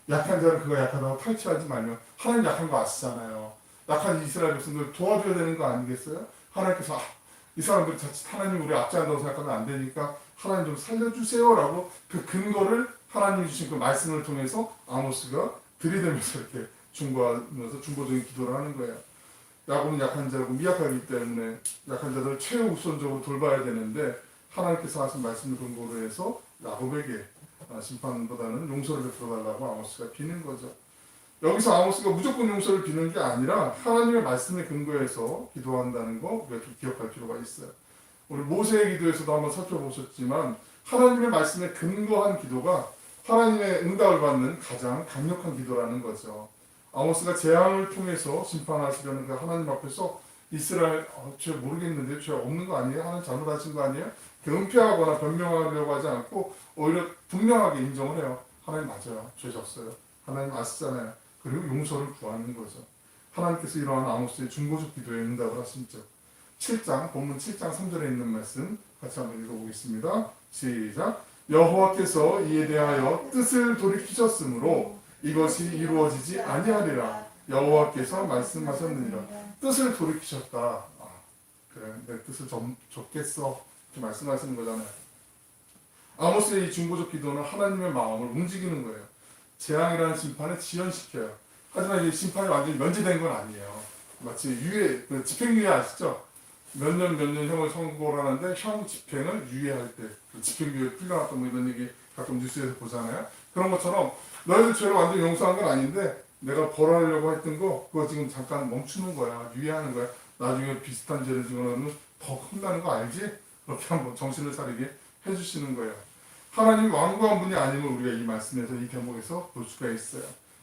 약한 자를 그가 약하다고 탈취하지 말며. 하나님 약한 거 아시잖아요. 약한 이스라엘 백성들 도와줘야 되는 거 아니겠어요? 하나님께서 이 사람들 자칫 하나님 우리 압제한다고 생각하면 안 되니까 하나님 좀 살려주세요라고 그 근거를 하나님이 주신 그 말씀을 통해서 아모스가 들이대면서 이렇게 중보하면서 중보적인 기도를 하는 거예요. 야곱은 약한 자고 미약하기 때문에 약한 자들을 최우선적으로 돌봐야 되는데 하나님께서 하신 말씀을 근거로 해서 야곱에게 심판보다는 용서를 베풀어달라고 아모스가 비는 거죠. 여기서 아모스가 무조건 용서를 비는 게 아니라 하나님의 말씀에 근거해서 기도한다는 거 우리가 좀 기억할 필요가 있어요. 우리 모세의 기도에서도 한번 살펴보셨지만 하나님의 말씀에 근거한 기도가 하나님의 응답을 받는 가장 강력한 기도라는 거죠. 아모스가 재앙을 통해서 심판하시려는 그 하나님 앞에서 이스라엘 죄 모르겠는데 죄 없는 거 아니에요? 하나님 잘못하신 거 아니에요? 은폐하거나 변명하려고 하지 않고 오히려 분명하게 인정을 해요. 하나님 맞아요. 죄 졌어요. 하나님 아시잖아요. 그리고 용서를 구하는 거죠. 하나님께서 이러한 아모스의 중보적 기도에 응답을 하시죠. 7장 본문 7장 3절에 있는 말씀 같이 한번 읽어보겠습니다. 시작. 여호와께서 이에 대하여 뜻을 돌이키셨으므로 이것이 이루어지지 아니하리라. 여호와께서 말씀하셨느니라. 뜻을 돌이키셨다. 그래 내 뜻을 줬겠어 이렇게 말씀하시는 거잖아요. 아모스의 이 중보적 기도는 하나님의 마음을 움직이는 거예요. 재앙이라는 심판을 지연시켜요. 하지만 이 심판이 완전히 면제된 건 아니에요. 마치 유예, 집행유예 아시죠? 몇 년 형을 선고를 하는데 형 집행을 유예할 때 집행유예 풀려났던 뭐 이런 얘기 가끔 뉴스에서 보잖아요. 그런 것처럼 너희들 죄를 완전히 용서한 건 아닌데 내가 벌하려고 했던 거 그거 지금 잠깐 멈추는 거야. 유예하는 거야. 나중에 비슷한 죄를 지거나 더 혼나는 거 알지? 그렇게 한번 정신을 차리게 해주시는 거예요. 하나님이 완고한 분이 아님을 우리가 이 말씀에서 이 대목에서 볼 수가 있어요.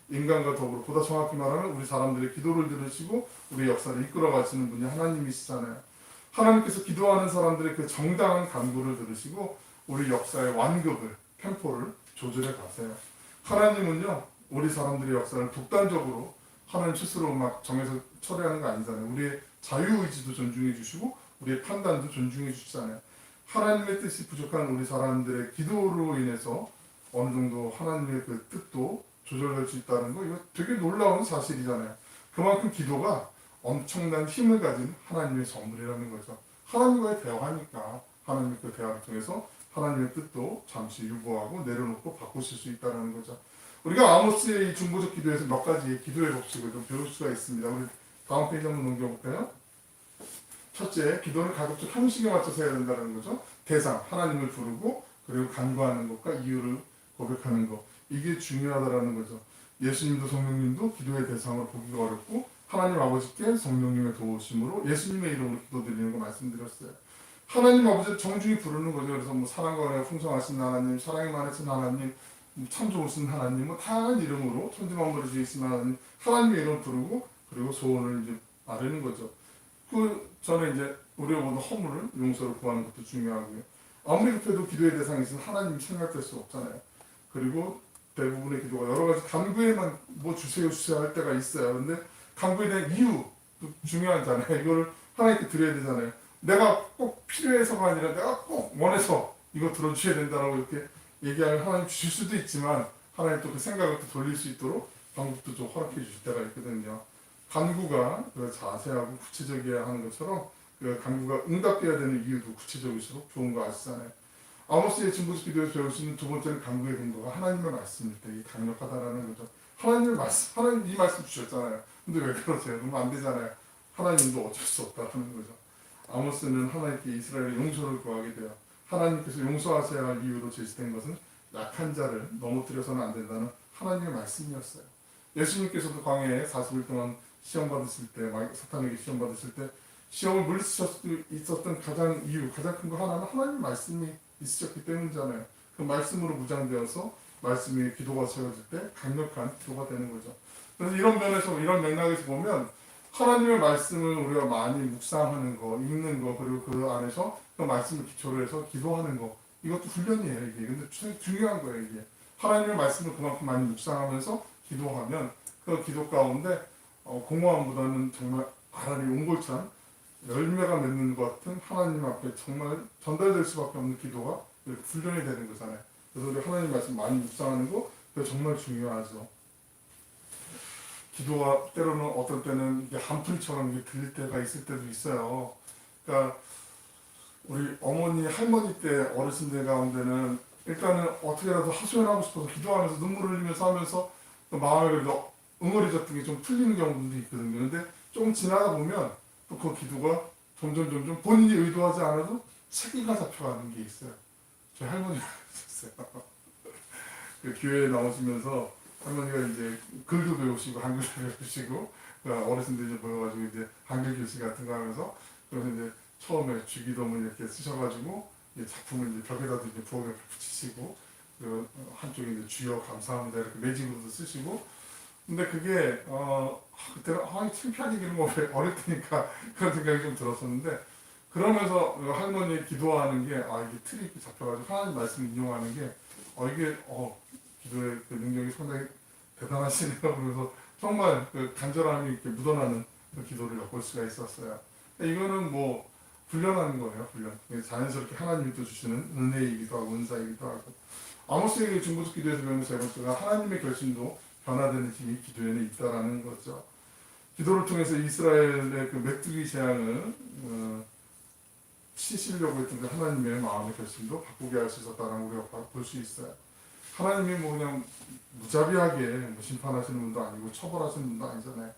인간과 더불어 보다 정확히 말하면 우리 사람들의 기도를 들으시고 우리 역사를 이끌어 가시는 분이 하나님이시잖아요. 하나님께서 기도하는 사람들의 그 정당한 간구를 들으시고 우리 역사의 완급을 템포를 조절해 가세요. 하나님은요 우리 사람들의 역사를 독단적으로 하나님 스스로 막 정해서 처리하는 거 아니잖아요. 우리의 자유의지도 존중해 주시고 우리의 판단도 존중해 주시잖아요. 하나님의 뜻이 부족한 우리 사람들의 기도로 인해서 어느 정도 하나님의 그 뜻도 조절할 수 있다는 거 이거 되게 놀라운 사실이잖아요. 그만큼 기도가 엄청난 힘을 가진 하나님의 선물이라는 거죠. 하나님과의 대화니까 하나님의 그 대화를 통해서 하나님의 뜻도 잠시 유보하고 내려놓고 바꾸실 수 있다는 거죠. 우리가 아모스의 이 중보적 기도에서 몇 가지의 기도의 법칙을 좀 배울 수가 있습니다. 우리 다음 페이지 한번 넘겨볼까요? 첫째, 기도는 가급적 형식에 맞춰서 해야 된다는 거죠. 대상, 하나님을 부르고 그리고 간구하는 것과 이유를 고백하는 것. 이게 중요하다는 거죠. 예수님도 성령님도 기도의 대상을 보기가 어렵고 하나님 아버지께 성령님의 도우심으로 예수님의 이름으로 기도드리는 거 말씀드렸어요. 하나님 아버지를 정중히 부르는 거죠. 그래서 뭐 사랑과 은혜가 풍성하신 하나님, 사랑이 많으신 하나님, 참 좋으신 하나님, 뭐 다양한 이름으로 천지만물을 지으신 하나님, 하나님의 이름을 부르고 그리고 소원을 이제 아뢰는 거죠. 그 전에 이제 우리가 보는 허물을 용서를 구하는 것도 중요하고요. 아무리 급해도 기도의 대상이 있으면 하나님이 생각될 수 없잖아요. 그리고 대부분의 기도가 여러 가지 간구에만 뭐 주세요 할 때가 있어요. 근데 간구에 대한 이유도 중요하잖아요. 이거를 하나님께 드려야 되잖아요. 내가 꼭 필요해서가 아니라 내가 꼭 원해서 이거 들어주셔야 된다라고 이렇게 얘기하면 하나님 주실 수도 있지만 하나님 또 그 생각을 또 돌릴 수 있도록 방법도 좀 허락해 주실 때가 있거든요. 간구가 자세하고 구체적이어야 하는 것처럼 그 간구가 응답돼야 되는 이유도 구체적일수록 좋은 거 아시잖아요. 아모스의 중보적 기도에서 배울 수 있는 두 번째는 간구의 근거가 하나님의 말씀일 때 이게 강력하다라는 거죠. 하나님의 말씀, 하나님 이 말씀 주셨잖아요. 근데 왜 그러세요? 그러면 안 되잖아요. 하나님도 어쩔 수 없다라는 거죠. 아모스는 하나님께 이스라엘의 용서를 구하게 돼요. 하나님께서 용서하셔야 할 이유로 제시된 것은 약한 자를 넘어뜨려서는 안 된다는 하나님의 말씀이었어요. 예수님께서도 광야에 40일 동안 시험 받으실 때, 사탄에게 시험 받으실 때 시험을 물리치셨던 가장 큰 거 하나는 하나님의 말씀이 있으셨기 때문이잖아요. 그 말씀으로 무장되어서 말씀이 기도가 세워질 때 강력한 기도가 되는 거죠. 그래서 이런 면에서 이런 맥락에서 보면 하나님의 말씀을 우리가 많이 묵상하는 거, 읽는 거, 그리고 그 안에서 그 말씀을 기초로 해서 기도하는 거, 이것도 훈련이에요, 이게. 근데 중요한 거예요, 이게. 하나님의 말씀을 그만큼 많이 묵상하면서 기도하면 그 기도 가운데 공허함보다는 정말 아라리 옹골찬 열매가 맺는 것 같은 하나님 앞에 정말 전달될 수밖에 없는 기도가 훈련이 되는 거잖아요. 그래서 우리 하나님 말씀 많이 묵상하는 거 그게 정말 중요하죠. 기도가 때로는 어떤 때는 이게 한풀이처럼 이게 들릴 때가 있을 때도 있어요. 그러니까 우리 어머니, 할머니 때 어르신들 가운데는 일단은 어떻게라도 하소연하고 싶어서 기도하면서 눈물을 흘리면서 하면서 또 마음에 그래도 응어리졌던 게 좀 풀리는 경우도 있거든요. 근데 좀 지나다 보면 또 그 기도가 점점 본인이 의도하지 않아도 체계가 잡혀가는 게 있어요. 저희 할머니가 있었어요. 그 교회에 나오시면서 할머니가 이제 글도 배우시고 한글도 배우시고 어르신들 이제 모여가지고 이제 한글 교실 같은 거 하면서 그래서 이제 처음에 주기도문 이렇게 쓰셔가지고 이 작품을 이제 벽에다도 이제 부엌에 붙이시고 그 한쪽에 이제 주여 감사합니다 이렇게 매직으로도 쓰시고 근데 그게 그때는 창피하게 이런 거 어릴 때니까 그런 생각이 좀 들었었는데 그러면서 할머니 기도하는 게 이게 틀이 이렇게 잡혀가지고 하나님 말씀 인용하는 게 이게 기도의 그 능력이 상당히 대단하시네요. 그래서 정말 그 간절함이 이렇게 묻어나는 그 기도를 엿볼 수가 있었어요. 이거는 뭐 훈련하는 거예요, 훈련. 자연스럽게 하나님이 또 주시는 은혜이기도 하고 은사이기도 하고. 아모스의 중보적 기도에서 배우는 세 번째가 하나님의 결심도 변화되는 힘이 기도에는 있다라는 거죠. 기도를 통해서 이스라엘의 그 메뚜기 재앙을 치시려고 했던 그 하나님의 마음의 결심도 바꾸게 할 수 있었다는 우리가 볼 수 있어요. 하나님이 뭐 그냥 무자비하게 뭐 심판하시는 분도 아니고 처벌하시는 분도 아니잖아요.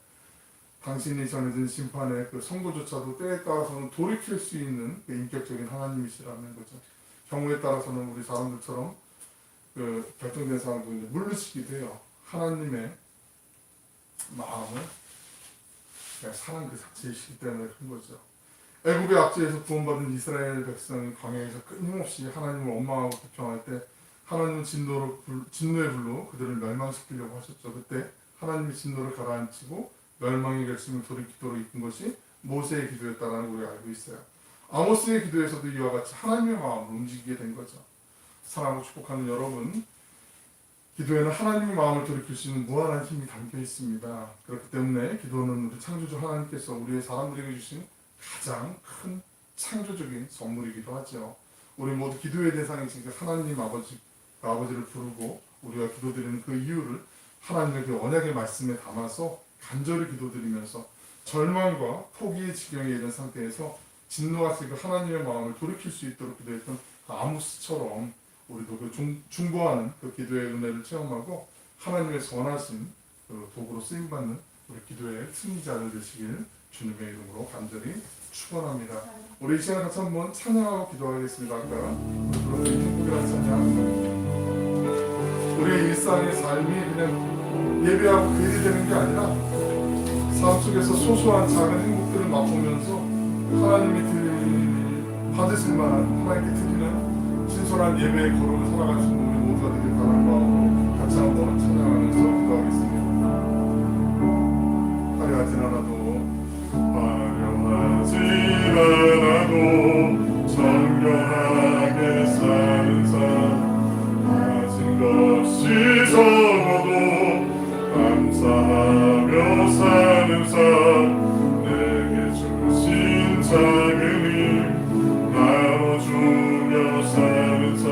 당신이 전해진 심판의 그 선고조차도 때에 따라서는 돌이킬 수 있는 그 인격적인 하나님이시라는 거죠. 경우에 따라서는 우리 사람들처럼 그 결정된 사람도 이제 물르시기도 해요. 하나님의 마음을 그냥 사랑 그 자체이시기 때문에 그런 거죠. 애굽의 압제에서 구원받은 이스라엘 백성이 광야에서 끊임없이 하나님을 원망하고 비평할 때 하나님은 진노의 불로 그들을 멸망시키려고 하셨죠. 그때 하나님의 진노를 가라앉히고 멸망의 결심을 돌이키도록 이끈 것이 모세의 기도였다라는 걸 우리가 알고 있어요. 아모스의 기도에서도 이와 같이 하나님의 마음을 움직이게 된 거죠. 사랑하고 축복하는 여러분, 기도에는 하나님의 마음을 돌이킬 수 있는 무한한 힘이 담겨 있습니다. 그렇기 때문에 기도는 우리 창조주 하나님께서 우리의 사람들에게 주신 가장 큰 창조적인 선물이기도 하죠. 우리 모두 기도의 대상이신 그 하나님 아버지를 부르고 우리가 기도드리는 그 이유를 하나님의 그 언약의 말씀에 담아서 간절히 기도드리면서 절망과 포기의 지경에 이른 상태에서 진노하신 그 하나님의 마음을 돌이킬 수 있도록 기도했던 그 아모스처럼 우리도 그 중보하는 그 기도의 은혜를 체험하고 하나님의 선하신 그 도구로 쓰임받는 우리 기도의 승리자들 되시길 주님의 이름으로 간절히 축원합니다. 우리 이 시간에 같이 한번 찬양하고 기도하겠습니다. 아까 우리 행복이라는 찬양, 우리의 일상의 삶이 그냥 예배하고 괴리 되는 게 아니라 삶 속에서 소소한 작은 행복들을 맛보면서 하나님이 받으실 만한 하나님께 드리는 신선한 예배의 걸음을 살아가시는 우리 모두가 되길 바라는 마음으로 같이 한번 찬양하면서 기도하겠습니다. 화려하진 않아도 정결하게 사는 삶, 가진 것이 적어도 감사하며 사는 삶, 내게 주신 작은 힘 나눠주며 사는 삶,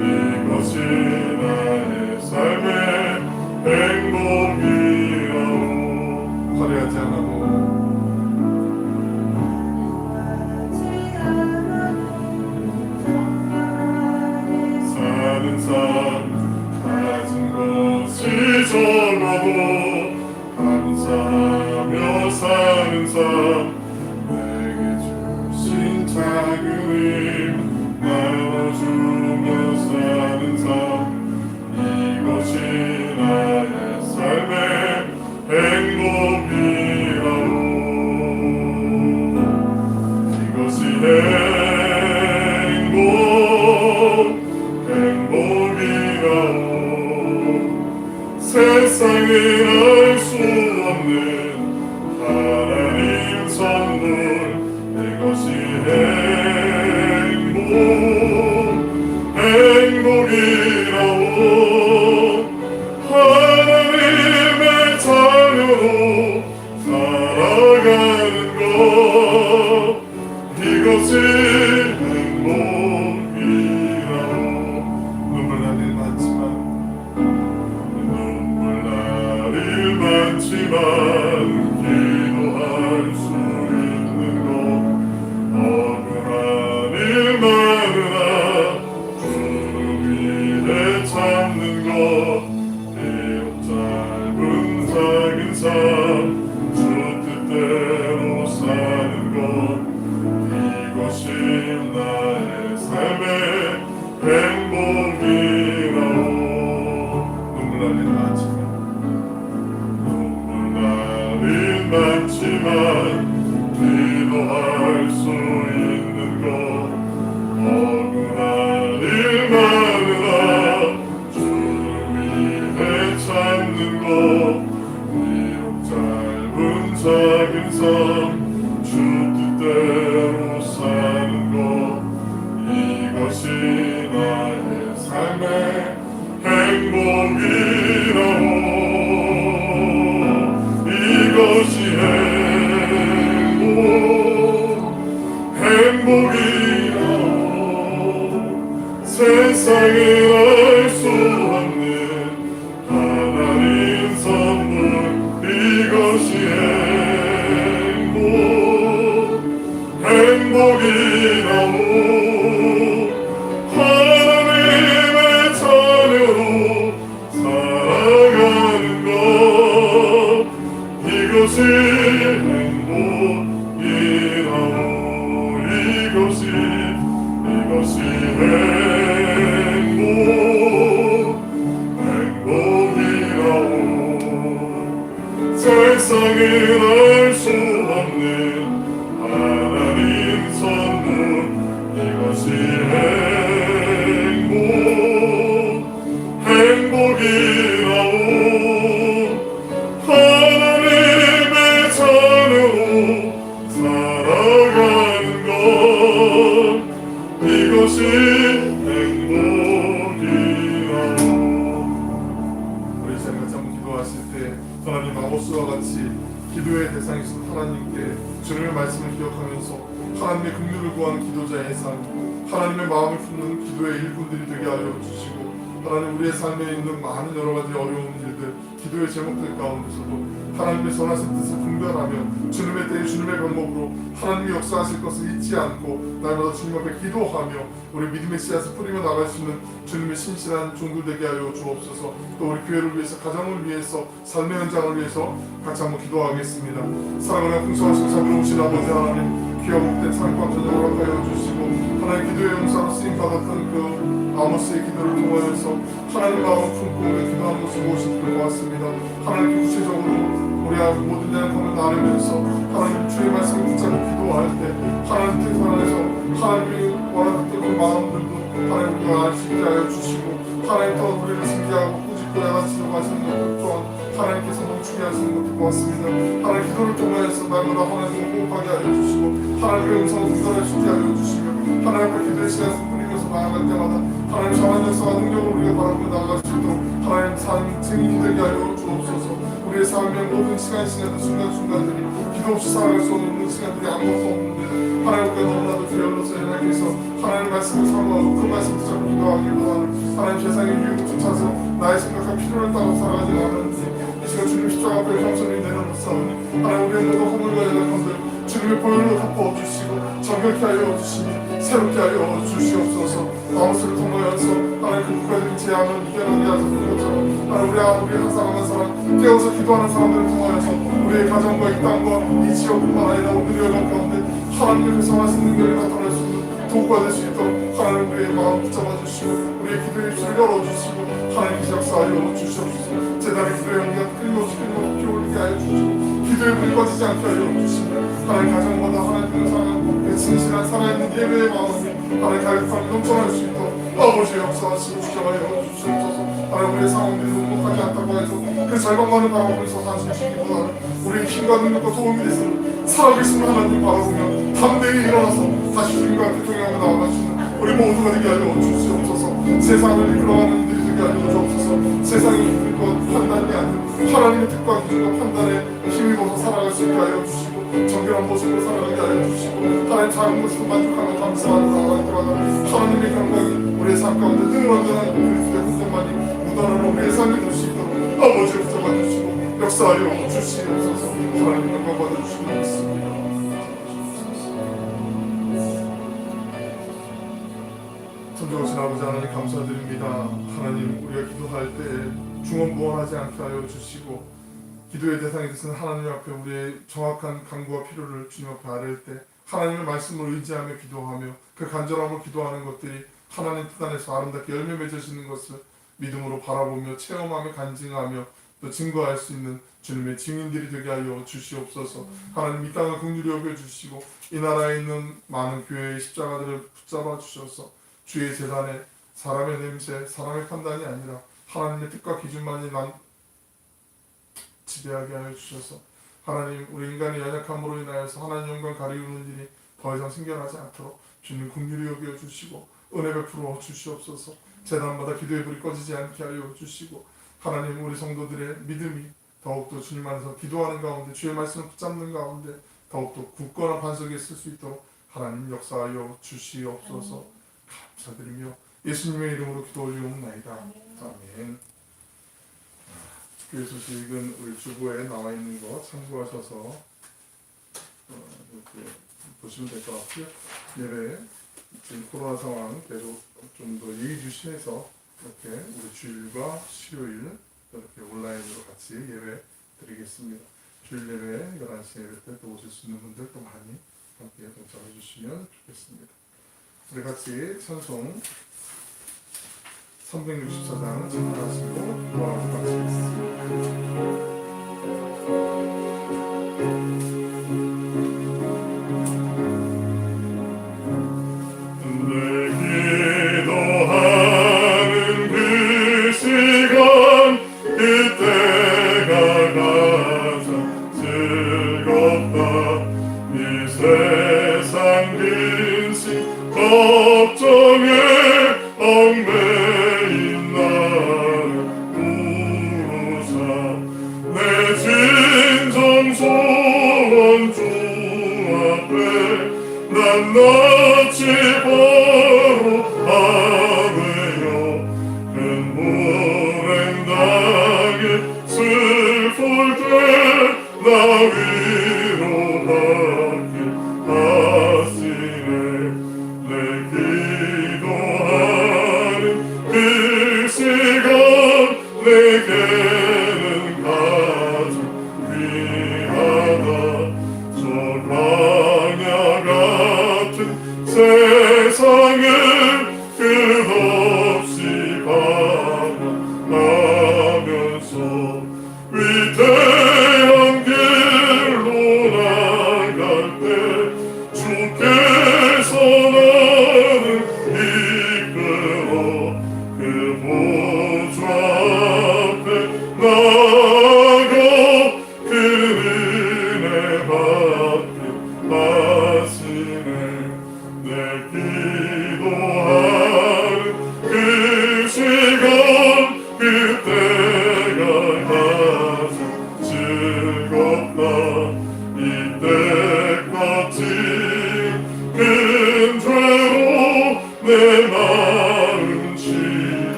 이것이 나의 삶의 행복이라오. 화려하지 않아도 가진 것이 적어도 감사하며 사는 삶, 내게 주신 작은 힘 나눠주며 사는 삶, 이것이 나의 삶의 행복이라오. 이것이 행복이라오. 세상에 알 수 없는 행복이라고 하나님의 자녀로 살아가는 것 이것이 행복이라고 눈물 날 일 많지만 기도할 수 있는 것 억울한 일 많으나 주를 위해 참는 것 비록 짧은 작은 삶 주 뜻대로 사는 것 이것이 나의 삶의 행복이라고 눈물 날 일 많지만 많지만 기도할 수 있는 것 억울한 일 많으나 주를 위해 참는 것 비록 짧은 작은 삶 주 뜻대로 사는 것 이것이 나의 삶의 행복이라고 이것이 행복이라고 세상에 알 수 없는 하나님 선물 이것이 행복이라고 하나님의 자녀로 살아가는 것 이것이 행복이라고 이것이 행복이라고 세상에 알 수 없는 하나님 선물 이것이 행복이라고 하나님의 자녀로 살아가는 것 이것이 행복이라고 우리 자녀가 한번 기도하실 때 하나님 아모스와 같이 기도의 대상이신 하나님께 주님의 말씀을 기억하면서 하나님의 긍휼을 구하는 기도자의 삶 하나님의 마음을 품는 기도의 일꾼들이 되게 하여 주시고 하나님 우리의 삶에 있는 많은 여러 가지 어려운 일들 기도의 제목들 가운데서도 하나님의 선하신 뜻을 분별하며 주님의 때에 주님의 방법으로 하나님이 역사하실 것을 잊지 않고 날마다 주님 앞에 기도하며 우리 믿음의 씨앗을 뿌리며 나갈 수 있는 주님의 신실한 종들 되게 하여 주옵소서. 또 우리 교회를 위해서 가정을 위해서 삶의 현장을 위해서 같이 한번 기도하겠습니다. 사랑하는 풍성하신 자비로우신 아버지 하나님 귀한 복된 삶과 저녁을 허락하여 주시고 하나님 기도의 용사로 쓰임받았던 그 아모스의 기도를 통하여서 하나님 마음을 품고 기도하는 것을 보시는 것 같습니다. 하나님 구체적으로 우리 모든 양품을 나누면서 하나님 주의 말씀을 붙잡고 기도할 때 하나님 뜻 안에서 하나님이 원하는 그 마음들도 하나님 우리가 알 수 있게 하여 주시고 하나님 또 우리를 신기하고 꾸짖고 양아치려고 하시는 것 또한 하나님께서 멈추게 하시는 것도 고맙습니다. 하나님 기도를 통하여서 날마다 하나님을 호흡하게 하여 주시고 하나님의 음성을 분별할 수 있게 하여 주시며 하나님 앞에 기도의 시간을 뿌리면서 나아갈 때마다 하나님 자만 역사와 능력을 우리가 바라보며 나아갈 수 있도록 하나님 삶 증인이 되게 하여 주옵소서. 우리의 삶의 모든 시간들 순간순간들이 기도 없이 살아갈 수 없는 시간들이 아무것도 없는데 하나님께 너무나도 주여로서 하나님께서 하나님의 말씀을 사모하고 그 말씀을 붙잡고 기도하기보다는 하나님 세상의 유혹을 쫓아서 나의 생각과 필요를 따라 살아가지 않았는지 이 시간 주님 십자가 앞에 겸손히 내려놓사오니 하나님 우리의 모든 허물과 연약함들 주님의 보혈로 덮어주시고 정결케 하여 주시니 새롭게 하여 주시옵소서. 아모스를 통하여서 하나님 그 국가적인 재앙을 이겨내게 하셨던 것처럼 하나님 우리 항상 한 사람 깨어서 기도하는 사람들을 통하여서 우리의 가정과 이 땅과 이 지역뿐만 아니라 오늘의 연합 가운데 하나님의 회성하신 능력이 나타날 수 있는 도구가 될 수 있도록 하나님 우리의 마음 붙잡아 주시고 우리의 기도의 입술을 열어주시고 하나님 역사하여 주시옵소서. 제단의 기도의 연기가 끊임없이 피어오르게 하여 주시고 기도의 물이 꺼지지 않게 하여 주시고 하나님 가정마다 하나님을 사랑하고 진실한 살아있는 예배의 마음이 하나님 가격함이 넘쳐날 수 있도록 아버지의 역사하시고 주장하여 주시옵소서. 하나님 우리의 상황들이 녹록하지 않다고 해서 그 절망하는 방법을 서사하시기보다는 우리의 힘과 능력과 도움이 되시는 살아계신 하나님 바라보며 담대히 일어나서 다시 주님과 함께 동행하며 나아가시는 우리 모두가 되게 하여 주시옵소서. 세상을 이끌어가는 일이 되게 하여 주옵소서. 세상의 기준과 판단이 아닌 하나님의 뜻과 기준과 판단에 힘입어서 살아갈 수 있게 하여 주시고 정결한 모습으로 살아가게 하여 주시고 하나님 작은 것으로 만족하며 감사하는 나아갈 때마다 하나님의 영광이 우리의 삶 가운데 능원전한 그리스도의 흔적만이 묻어나는 우리의 삶이 될 수 있도록 아버지를 붙잡아 주시고 역사하여 주시옵소서. 하나님 영광 받아주시고 있습니다. 존경하신 아버지 하나님 감사드립니다. 하나님 우리가 기도할 때 중언부언하지 않게 하여 주시고 기도의 대상이 되신 하나님 앞에 우리의 정확한 간구와 필요를 주님 앞에 아뢰을 때 하나님의 말씀을 의지하며 기도하며 그 간절함을 기도하는 것들이 하나님 뜻 안에서 아름답게 열매 맺어지는 것을 믿음으로 바라보며 체험하며 간증하며 또 증거할 수 있는 주님의 증인들이 되게 하여 주시옵소서. 하나님 이 땅을 긍휼히 여겨주시고 이 나라에 있는 많은 교회의 십자가들을 붙잡아 주셔서 주의 재단에 사람의 냄새, 사람의 판단이 아니라 하나님의 뜻과 기준만이 지배하게 하여 주셔서 하나님 우리 인간의 연약함으로 인하여서 하나님 영광 가리우는 일이 더 이상 생겨나지 않도록 주님 긍휼히 여겨 주시고 은혜 베풀어 주시옵소서. 재단마다 기도의 불이 꺼지지 않게 하여 주시고 하나님 우리 성도들의 믿음이 더욱더 주님 안에서 기도하는 가운데 주의 말씀을 붙잡는 가운데 더욱더 굳건한 반석에 쓸 수 있도록 하나님 역사하여 주시옵소서. 감사드리며 예수님의 이름으로 기도 올리옵나이다. 아멘. 특별 소식은 우리 주보에 나와 있는 거 참고하셔서 이렇게 보시면 될 것 같고요. 예배 지금 코로나 상황대로 좀 더 예의주시해서 이렇게 우리 주일과 수요일 이렇게 온라인으로 같이 예배 드리겠습니다. 주일 예배 11시 예배 때 또 오실 수 있는 분들 또 많이 함께 동참해 주시면 좋겠습니다. 우리 같이 찬송 364장 찬송하시고 기도하고 마치겠습니다.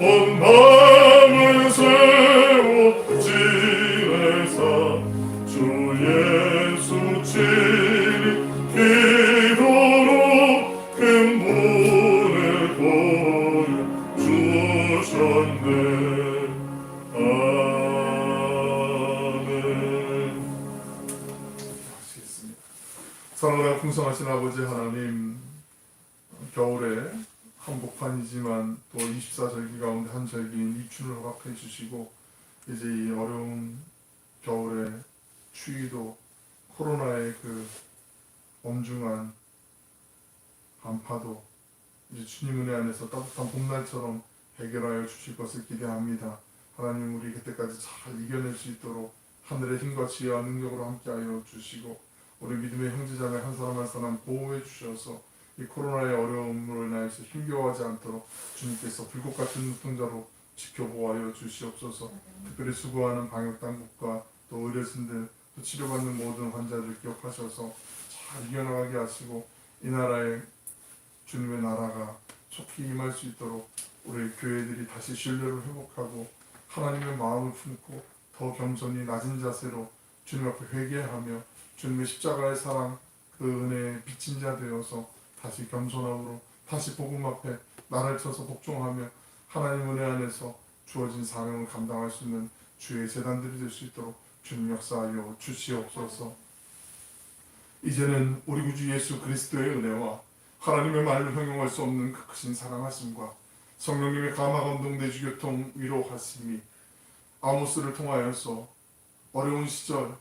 온 밤을 새 예수 친히 기도로 근본을 보여주셨네. 아멘. 하시겠습니다. 사랑하는 풍성하신 아버지 하나님, 겨울에 한복판이지만 또 24절기 가운데 한 절기인 입춘을 허락해 주시고, 이제 이 어려운 겨울에 추위도 코로나의 그 엄중한 한파도 이제 주님 은혜 안에서 따뜻한 봄날처럼 해결하여 주실 것을 기대합니다. 하나님, 우리 그때까지 잘 이겨낼 수 있도록 하늘의 힘과 지혜와 능력으로 함께하여 주시고, 우리 믿음의 형제자매 한 사람 한 사람 보호해 주셔서 이 코로나의 어려움으로 인하여서 힘겨워하지 않도록 주님께서 불꽃 같은 눈동자로 지켜보아여 주시옵소서. 특별히 수고하는 방역당국과 또 의료진들, 또 치료받는 모든 환자들 기억하셔서 잘 이겨나가게 하시고, 이 나라에 주님의 나라가 속히 임할 수 있도록 우리 교회들이 다시 신뢰를 회복하고 하나님의 마음을 품고 더 겸손히 낮은 자세로 주님 앞에 회개하며 주님의 십자가의 사랑, 그 은혜에 빚진 자 되어서 다시 겸손함으로 다시 복음 앞에 나를 쳐서 복종하며 하나님 은혜 안에서 주어진 사명을 감당할 수 있는 주의 제단들이 될 수 있도록 주님 역사하여 주시옵소서. 이제는 우리 구주 예수 그리스도의 은혜와 하나님의 말로 형용할 수 없는 그 크신 사랑하심과 성령님의 감화 감동 내주 교통 위로하심이 아모스를 통하여서 어려운 시절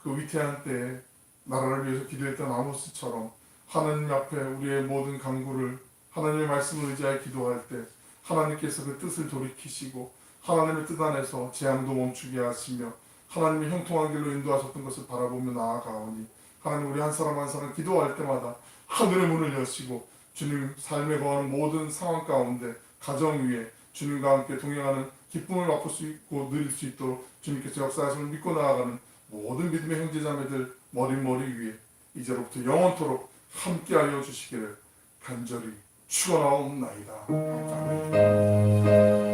그 위태한 때에 나라를 위해서 기도했던 아모스처럼 하나님 앞에 우리의 모든 간구를 하나님의 말씀을 의지하여 기도할 때 하나님께서 그 뜻을 돌이키시고 하나님의 뜻 안에서 재앙도 멈추게 하시며 하나님의 형통한 길로 인도하셨던 것을 바라보며 나아가오니 하나님, 우리 한 사람 한 사람 기도할 때마다 하늘의 문을 여시고 주님 삶에 거하는 모든 상황 가운데 가정 위에 주님과 함께 동행하는 기쁨을 맛볼 수 있고 누릴 수 있도록 주님께서 역사하심을 믿고 나아가는 모든 믿음의 형제자매들 머리 위에 이제로부터 영원토록 함께하여 주시기를 간절히 축원하옵나이다. 아멘.